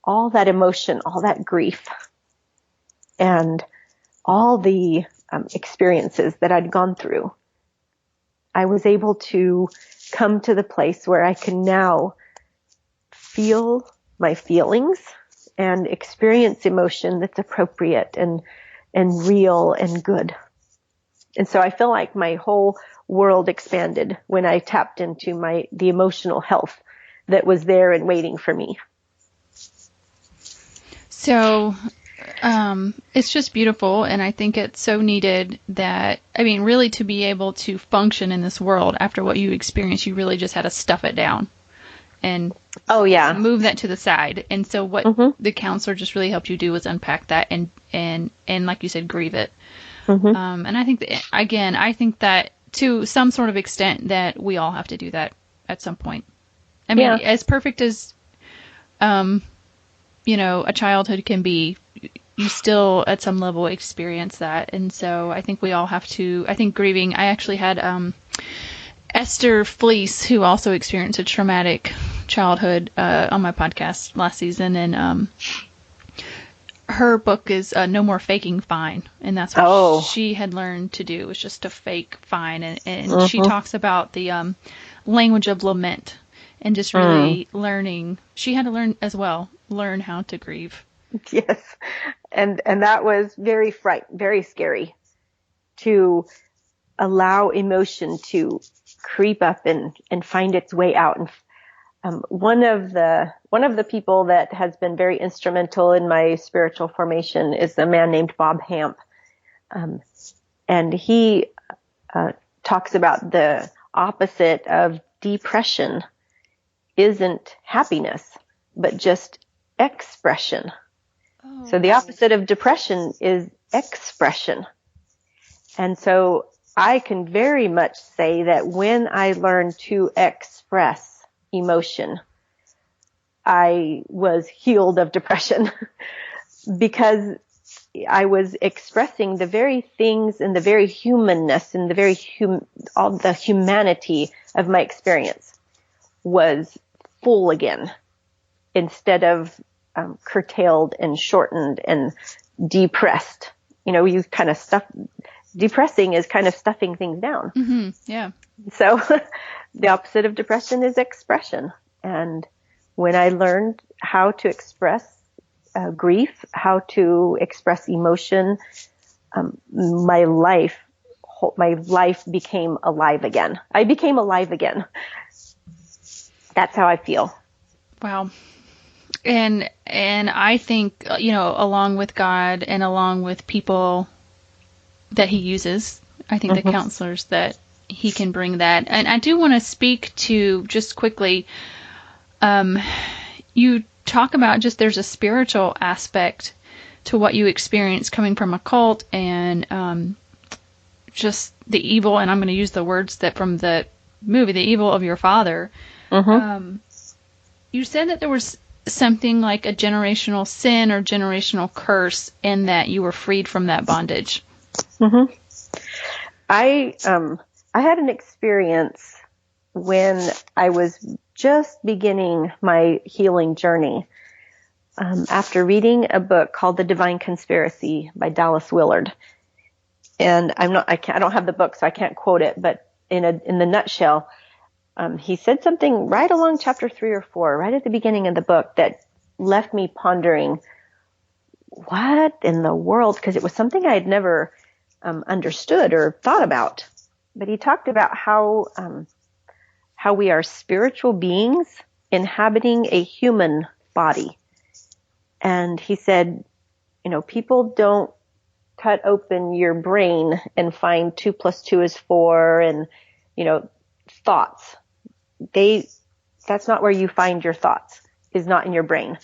Speaker 2: all that emotion, all that grief, and all the experiences that I'd gone through. I was able to come to the place where I can now feel my feelings and experience emotion that's appropriate and real and good. And so I feel like my whole world expanded when I tapped into the emotional health that was there and waiting for me.
Speaker 1: So, it's just beautiful, and I think it's so needed that, really to be able to function in this world after what you experienced, you really just had to stuff it down and move that to the side. And so what the counselor just really helped you do was unpack that and like you said, grieve it. And I think that, again, to some sort of extent that we all have to do that at some point. As perfect as, a childhood can be, you still at some level experience that. And so I think we all have to, grieving, I actually had, Esther Fleece, who also experienced a traumatic childhood, on my podcast last season. And, her book is No More Faking Fine, and that's what she had learned to do, was just to fake fine. And she talks about the language of lament and just really learning. She had to learn how to grieve.
Speaker 2: Yes, and that was very very scary, to allow emotion to creep up and find its way out. And one of the people that has been very instrumental in my spiritual formation is a man named Bob Hamp. And he talks about the opposite of depression isn't happiness, but just expression. So the opposite of depression is expression. And so I can very much say that when I learned to express emotion, I was healed of depression because I was expressing the very things and the very humanness and the very all the humanity of my experience was full again, instead of curtailed and shortened and depressed. You kind of depressing is kind of stuffing things down.
Speaker 1: Mm-hmm. Yeah.
Speaker 2: So the opposite of depression is expression. And when I learned how to express grief, how to express emotion, my life became alive again. I became alive again. That's how I feel.
Speaker 1: Wow. And I think, along with God and along with people that he uses, I think the counselors, that he can bring that. And I do want to speak to, just quickly, you talk about just there's a spiritual aspect to what you experience coming from a cult, and just the evil, and I'm going to use the words that from the movie, the evil of your father. You said that there was something like a generational sin or generational curse, and that you were freed from that bondage.
Speaker 2: I had an experience when I was just beginning my healing journey, after reading a book called The Divine Conspiracy by Dallas Willard. And I don't have the book, so I can't quote it, but in the nutshell, he said something right along chapter 3 or 4, right at the beginning of the book, that left me pondering, what in the world? Because it was something I had never understood or thought about. But he talked about how we are spiritual beings inhabiting a human body. And he said, people don't cut open your brain and find 2 + 2 is 4 and, thoughts. That's not where you find your thoughts, is not in your brain.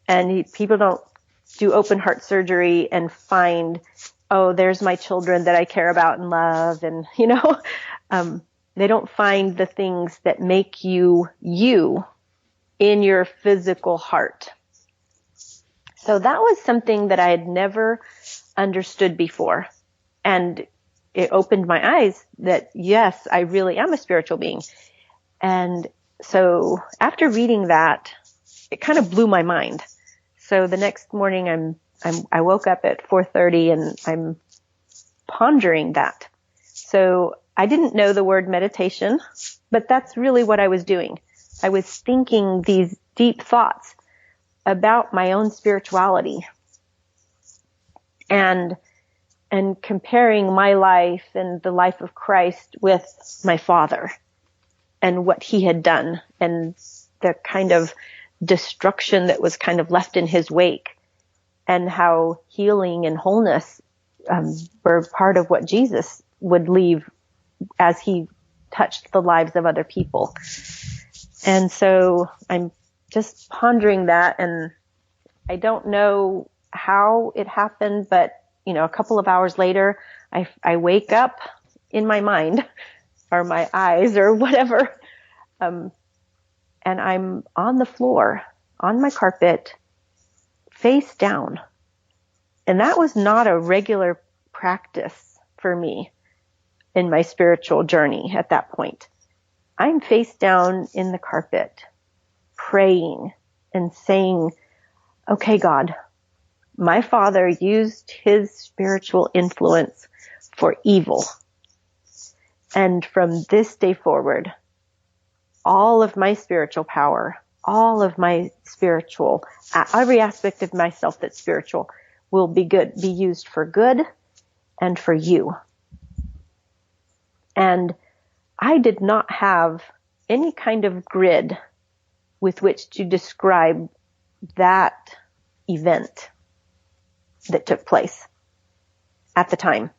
Speaker 2: And people don't do open heart surgery and find, oh, there's my children that I care about and love. And, they don't find the things that make you in your physical heart. So that was something that I had never understood before. And it opened my eyes that, yes, I really am a spiritual being. And so after reading that, it kind of blew my mind. So the next morning I woke up at 4:30 and I'm pondering that. So I didn't know the word meditation, but that's really what I was doing. I was thinking these deep thoughts about my own spirituality and comparing my life and the life of Christ with my father and what he had done and the kind of destruction that was kind of left in his wake, and how healing and wholeness were part of what Jesus would leave as he touched the lives of other people. And so I'm just pondering that, and I don't know how it happened, but a couple of hours later, I wake up in my mind or my eyes or whatever. And I'm on the floor, on my carpet, face down. And that was not a regular practice for me in my spiritual journey at that point. I'm face down in the carpet, praying and saying, okay, God, my father used his spiritual influence for evil. And from this day forward, all of my spiritual power, all of my spiritual, every aspect of myself that's spiritual will be used for good and for you. And I did not have any kind of grid with which to describe that event that took place at the time.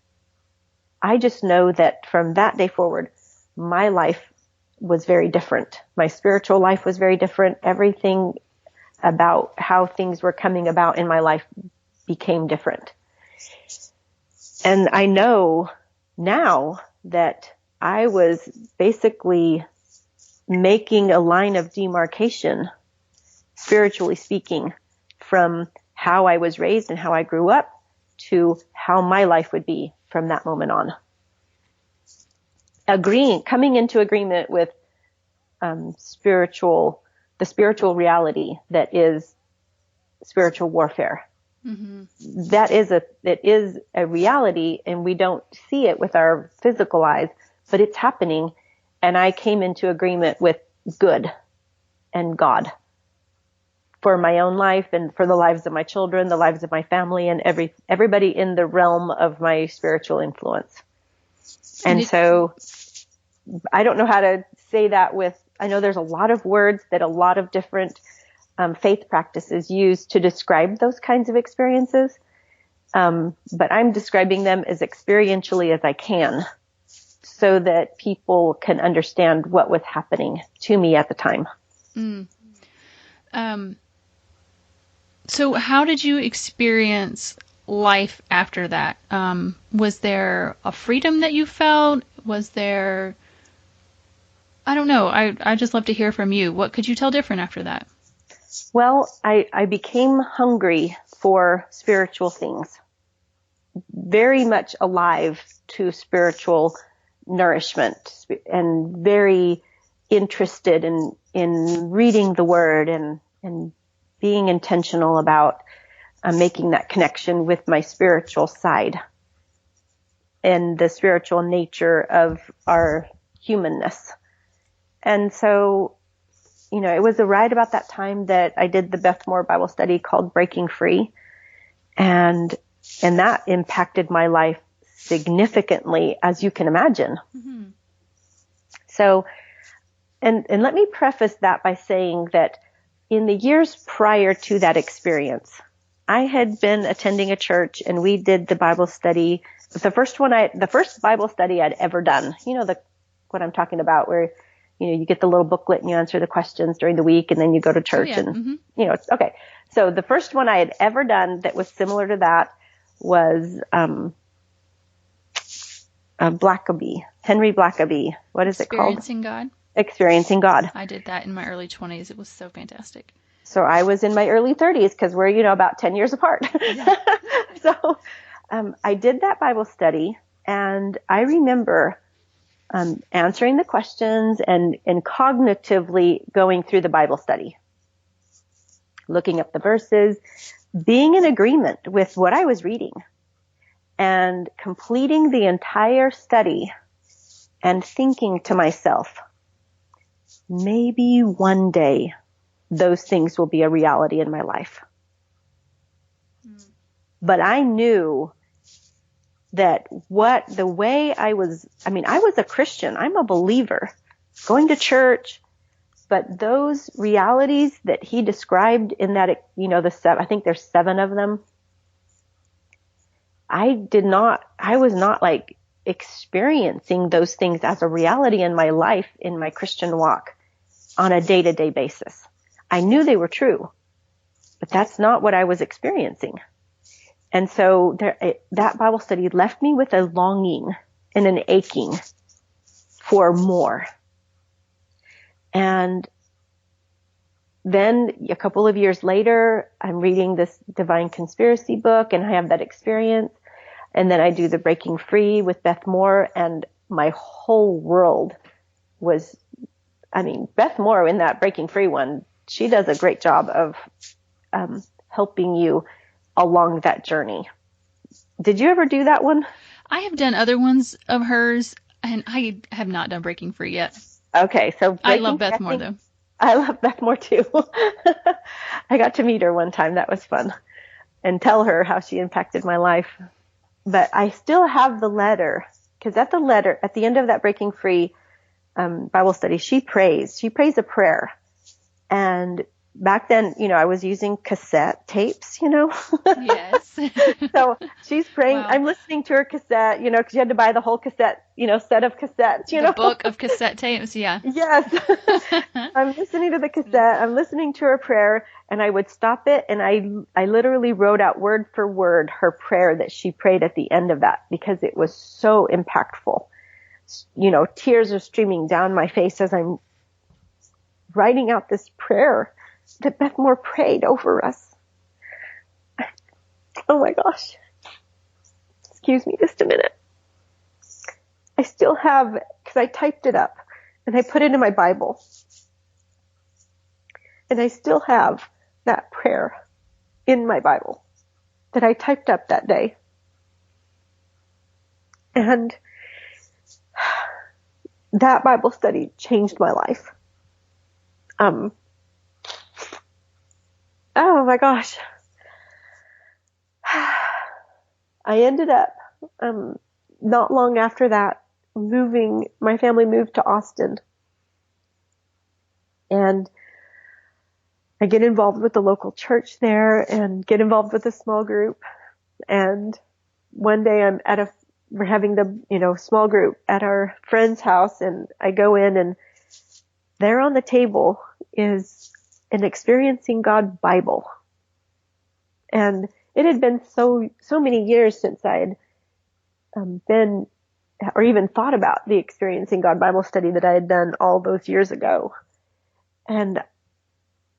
Speaker 2: I just know that from that day forward, my life was very different. My spiritual life was very different. Everything about how things were coming about in my life became different. And I know now that I was basically making a line of demarcation, spiritually speaking, from how I was raised and how I grew up to how my life would be from that moment on. Coming into agreement with the spiritual reality that is spiritual warfare. Mm-hmm. It is a reality, and we don't see it with our physical eyes, but it's happening. And I came into agreement with good and God for my own life and for the lives of my children, the lives of my family, and everybody in the realm of my spiritual influence. And so I don't know how to say that I know there's a lot of words that a lot of different faith practices use to describe those kinds of experiences. But I'm describing them as experientially as I can so that people can understand what was happening to me at the time.
Speaker 1: So how did you experience life after that? Was there a freedom that you felt? Was there, I don't know. I just love to hear from you. What could you tell different after that?
Speaker 2: Well, I became hungry for spiritual things, very much alive to spiritual nourishment, and very interested in reading the word and being intentional about making that connection with my spiritual side and the spiritual nature of our humanness. And so, it was right about that time that I did the Beth Moore Bible study called Breaking Free. And that impacted my life significantly, as you can imagine. Mm-hmm. So, and let me preface that by saying that in the years prior to that experience, I had been attending a church and we did the Bible study. The first Bible study I'd ever done, what I'm talking about, where, you get the little booklet and you answer the questions during the week and then you go to church it's okay. So the first one I had ever done that was similar to that was, Henry Blackaby. What is it called?
Speaker 1: Experiencing God.
Speaker 2: Experiencing God.
Speaker 1: I did that in my early 20s. It was so fantastic.
Speaker 2: So I was in my early 30s because we're, about 10 years apart. Yeah. So I did that Bible study and I remember answering the questions and cognitively going through the Bible study, looking up the verses, being in agreement with what I was reading, and completing the entire study and thinking to myself, maybe one day those things will be a reality in my life. But I knew that the way I was a Christian, I'm a believer, going to church, but those realities that he described in that, I think there's 7 of them. I was not like experiencing those things as a reality in my life, in my Christian walk on a day-to-day basis. I knew they were true, but that's not what I was experiencing. And so that Bible study left me with a longing and an aching for more. And then a couple of years later, I'm reading this Divine Conspiracy book and I have that experience. And then I do the Breaking Free with Beth Moore, and my whole world was, Beth Moore in that Breaking Free one, she does a great job of helping you along that journey. Did you ever do that one?
Speaker 1: I have done other ones of hers, and I have not done Breaking Free yet.
Speaker 2: Okay, so
Speaker 1: I love Beth Moore, though.
Speaker 2: I love Beth Moore, too. I got to meet her one time. That was fun. And tell her how she impacted my life. But I still have the letter, because at the end of that Breaking Free Bible study, she prays a prayer. And back then, I was using cassette tapes,
Speaker 1: Yes.
Speaker 2: So she's praying.
Speaker 1: Wow.
Speaker 2: I'm listening to her cassette, because you had to buy the whole cassette, set of cassettes,
Speaker 1: The book of cassette tapes, yeah.
Speaker 2: Yes. I'm listening to the cassette. I'm listening to her prayer, and I would stop it, and I literally wrote out word for word her prayer that she prayed at the end of that, because it was so impactful. Tears are streaming down my face as I'm writing out this prayer that Beth Moore prayed over us. Oh my gosh. Excuse me just a minute. I still have, because I typed it up and I put it in my Bible. And I still have that prayer in my Bible that I typed up that day. And that Bible study changed my life. Oh my gosh. I ended up, not long after that, my family moved to Austin. And I get involved with the local church there and get involved with a small group. And one day we're having the, small group at our friend's house, and I go in, and there on the table is an Experiencing God Bible. And it had been so many years since I had been or even thought about the Experiencing God Bible study that I had done all those years ago. And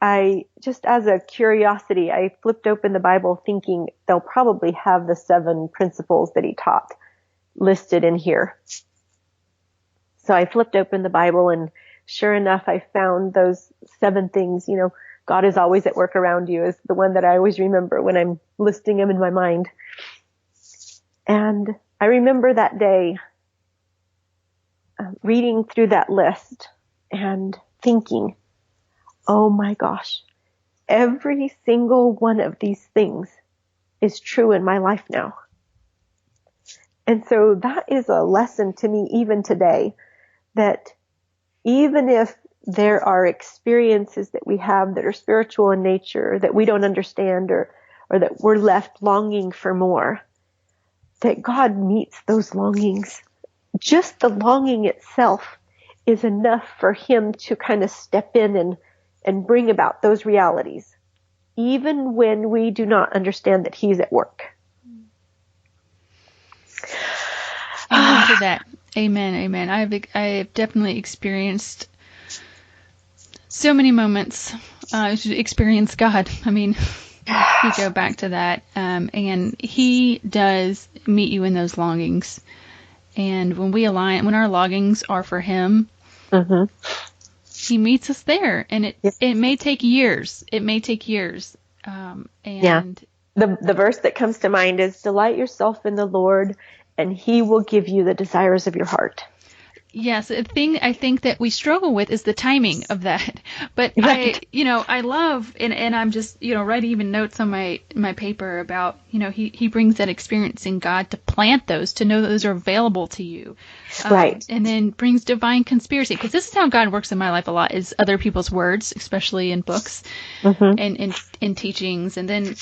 Speaker 2: I, just as a curiosity, I flipped open the Bible thinking they'll probably have the 7 principles that he taught listed in here. So I flipped open the Bible, and sure enough, I found those 7 things. God is always at work around you is the one that I always remember when I'm listing them in my mind. And I remember that day reading through that list and thinking, oh my gosh, every single one of these things is true in my life now. And so that is a lesson to me even today, that even if there are experiences that we have that are spiritual in nature that we don't understand, or that we're left longing for more, that God meets those longings. Just the longing itself is enough for him to kind of step in and bring about those realities, even when we do not understand that he's at work.
Speaker 1: Amen to that. Amen. Amen. I have definitely experienced so many moments to experience God. I mean, we go back to that, and he does meet you in those longings. And when our longings are for him, he meets us there. And it may take years. It may take years.
Speaker 2: The verse that comes to mind is, delight yourself in the Lord, and he will give you the desires of your heart.
Speaker 1: Yes, the thing I think that we struggle with is the timing of that. But
Speaker 2: Right.
Speaker 1: I love, and I'm just, writing even notes on my paper about, he brings that experience in God to plant those, to know that those are available to you.
Speaker 2: Right.
Speaker 1: And then brings divine conspiracy. Because this is how God works in my life a lot, is other people's words, especially in books and in teachings. And then,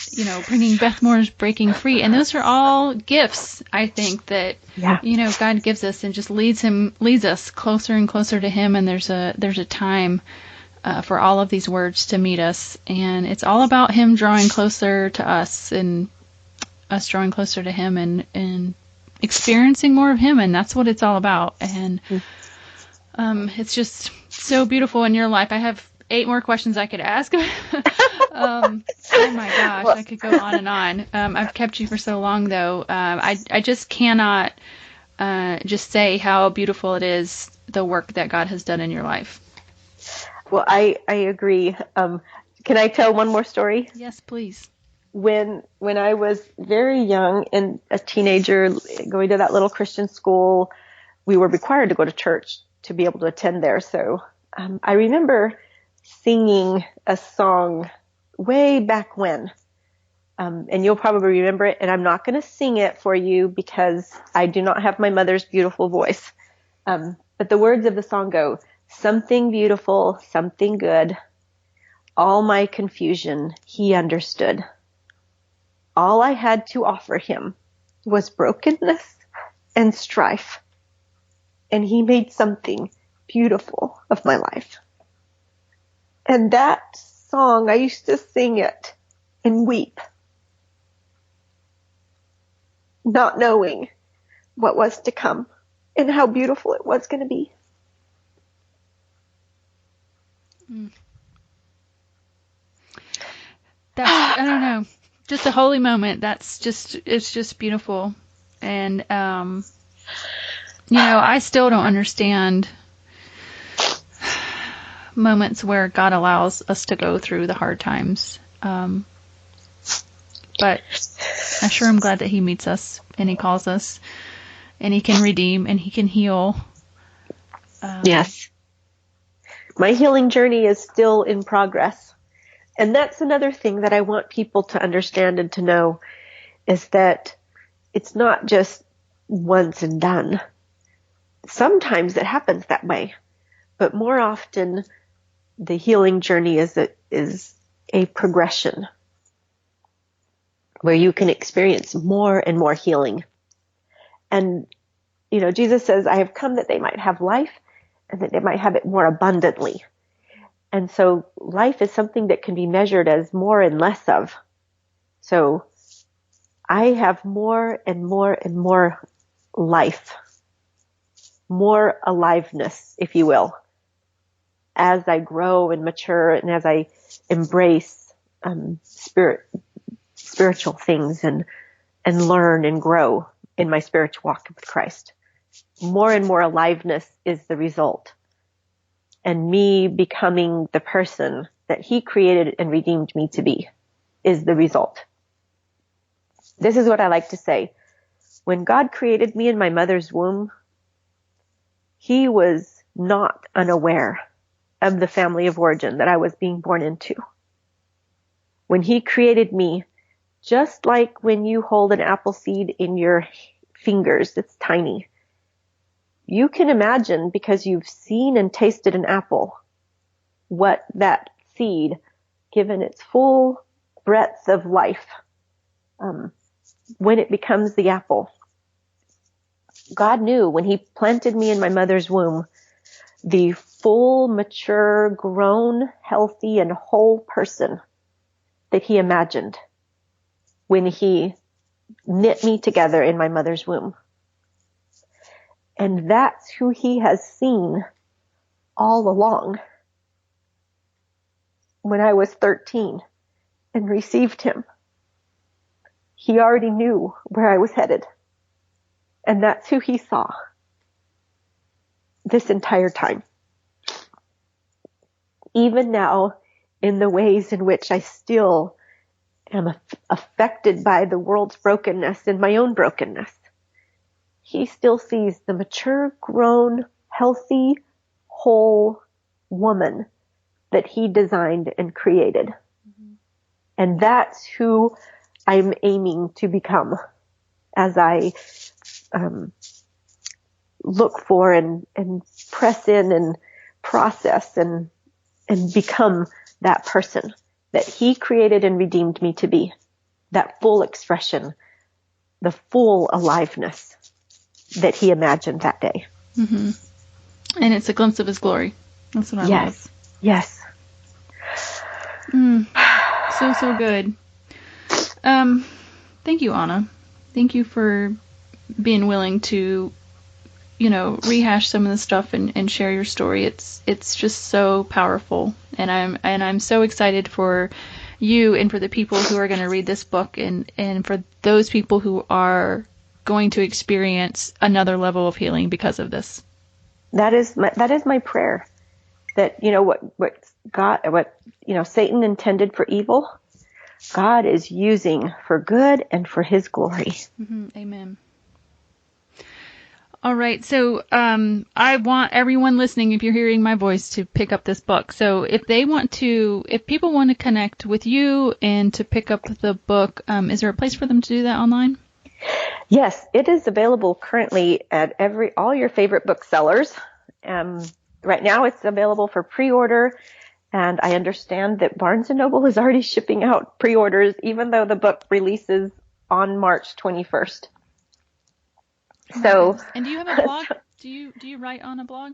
Speaker 1: bringing Beth Moore's Breaking Free. And those are all gifts, I think, that, God gives us and just leads us closer and closer to him. And there's a time for all of these words to meet us. And it's all about him drawing closer to us and us drawing closer to him and experiencing more of him. And that's what it's all about. And it's just so beautiful in your life. I have 8 more questions I could ask. Oh my gosh, I could go on and on. I've kept you for so long, though. I just cannot just say how beautiful it is, the work that God has done in your life.
Speaker 2: Well, I agree. Can I tell one more story?
Speaker 1: Yes, please.
Speaker 2: When I was very young and a teenager going to that little Christian school, we were required to go to church to be able to attend there. So I remember singing a song way back when, and you'll probably remember it, and I'm not going to sing it for you because I do not have my mother's beautiful voice. But the words of the song go, something beautiful, something good, all my confusion he understood. All I had to offer him was brokenness and strife, and he made something beautiful of my life. And that song, I used to sing it and weep, not knowing what was to come and how beautiful it was going to be.
Speaker 1: That's, I don't know, just a holy moment. It's just beautiful. And, I still don't understand moments where God allows us to go through the hard times. But I sure am glad that he meets us and he calls us and he can redeem and he can heal.
Speaker 2: Yes. My healing journey is still in progress. And that's another thing that I want people to understand and to know, is that it's not just once and done. Sometimes it happens that way, but more often the healing journey is a progression where you can experience more and more healing. And, Jesus says, I have come that they might have life and that they might have it more abundantly. And so life is something that can be measured as more and less of. So I have more and more and more life, more aliveness, if you will, as I grow and mature and as I embrace spiritual things and learn and grow in my spiritual walk with Christ. More and more aliveness is the result. And me becoming the person that he created and redeemed me to be is the result. This is what I like to say. When God created me in my mother's womb, he was not unaware of the family of origin that I was being born into. When he created me, just like when you hold an apple seed in your fingers, it's tiny. You can imagine, because you've seen and tasted an apple, what that seed, given its full breadth of life, when it becomes the apple. God knew when he planted me in my mother's womb, the full, mature, grown, healthy, and whole person that he imagined when he knit me together in my mother's womb. And that's who he has seen all along. When I was 13 and received him, he already knew where I was headed. And that's who he saw this entire time. Even now, in the ways in which I still am affected by the world's brokenness and my own brokenness, he still sees the mature, grown, healthy, whole woman that he designed and created. Mm-hmm. And that's who I'm aiming to become as I look for and press in and process and become that person that he created and redeemed me to be. That full expression, the full aliveness that he imagined that day.
Speaker 1: Mm-hmm. And it's a glimpse of his glory. That's what I love.
Speaker 2: Yes.
Speaker 1: So good. Thank you, Anna. Thank you for being willing to, rehash some of the stuff and share your story. It's just so powerful, and I'm so excited for you and for the people who are going to read this book and for those people who are going to experience another level of healing because of this.
Speaker 2: That is my prayer. That what Satan intended for evil, God is using for good and for his glory.
Speaker 1: Mm-hmm. Amen. All right. So I want everyone listening, if you're hearing my voice, to pick up this book. So if people want to connect with you and to pick up the book, is there a place for them to do that online?
Speaker 2: Yes, it is available currently at all your favorite booksellers. Right now it's available for pre-order. And I understand that Barnes & Noble is already shipping out pre-orders, even though the book releases on March 21st. So,
Speaker 1: and do you have a blog? Do you write on a blog?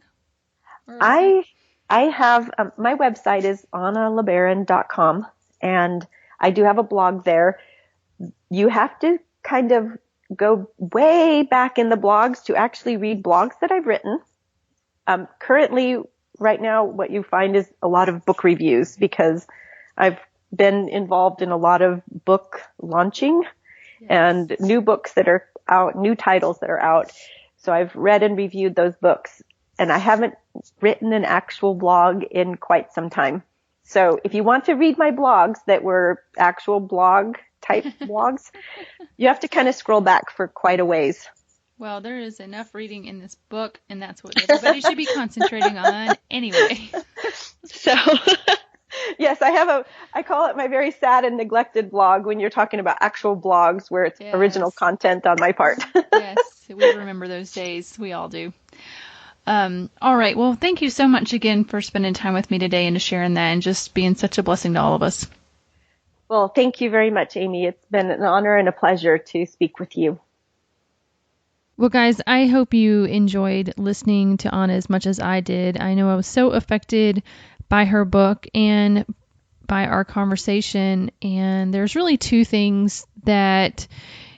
Speaker 2: I have, my website is annalebaron.com, and I do have a blog there. You have to kind of go way back in the blogs to actually read blogs that I've written. Currently, right now, what you find is a lot of book reviews because I've been involved in a lot of book launching and new books that are out, new titles that are out. So I've read and reviewed those books, and I haven't written an actual blog in quite some time. So if you want to read my blogs that were actual blog type blogs, you have to kind of scroll back for quite a ways.
Speaker 1: Well, there is enough reading in this book, and that's what everybody should be concentrating on anyway.
Speaker 2: So, yes, I call it my very sad and neglected blog when you're talking about actual blogs where it's original content on my part.
Speaker 1: Yes, we remember those days. We all do. All right. Well, thank you so much again for spending time with me today and to sharing that and just being such a blessing to all of us.
Speaker 2: Well, thank you very much, Amy. It's been an honor and a pleasure to speak with you.
Speaker 1: Well, guys, I hope you enjoyed listening to Anna as much as I did. I know I was so affected by her book and by our conversation. And there's really two things that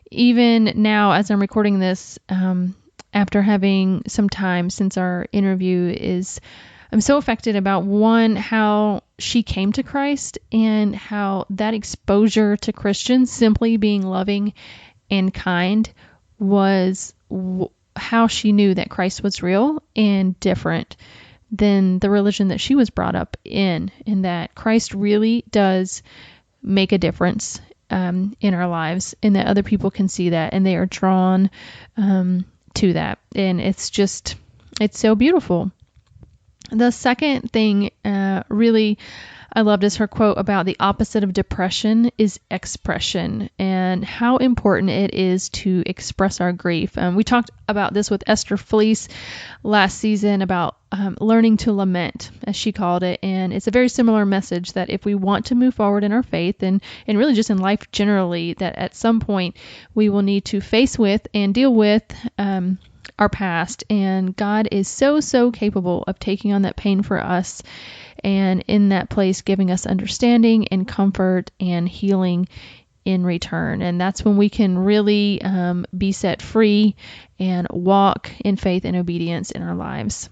Speaker 1: even now, as I'm recording this, after having some time since our interview, I'm so affected about one, how she came to Christ and how that exposure to Christians simply being loving and kind was how she knew that Christ was real and different than the religion that she was brought up in, and that Christ really does make a difference in our lives, and that other people can see that and they are drawn to that. And it's so beautiful. The second thing really I loved is her quote about the opposite of depression is expression, and how important it is to express our grief. We talked about this with Esther Fleece last season about learning to lament, as she called it. And it's a very similar message that if we want to move forward in our faith and really just in life generally, that at some point we will need to face with and deal with our past. And God is so capable of taking on that pain for us, and in that place giving us understanding and comfort and healing in return. And that's when we can really be set free and walk in faith and obedience in our lives.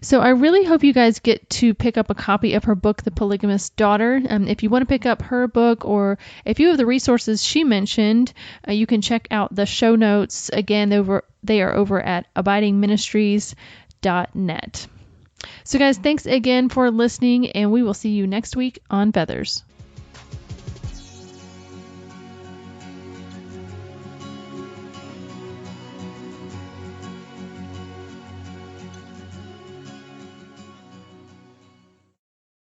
Speaker 1: So I really hope you guys get to pick up a copy of her book, The Polygamist Daughter. If you want to pick up her book or a few of the resources she mentioned, you can check out the show notes. Again, they are over at abidingministries.net. So guys, thanks again for listening, and we will see you next week on Feathers.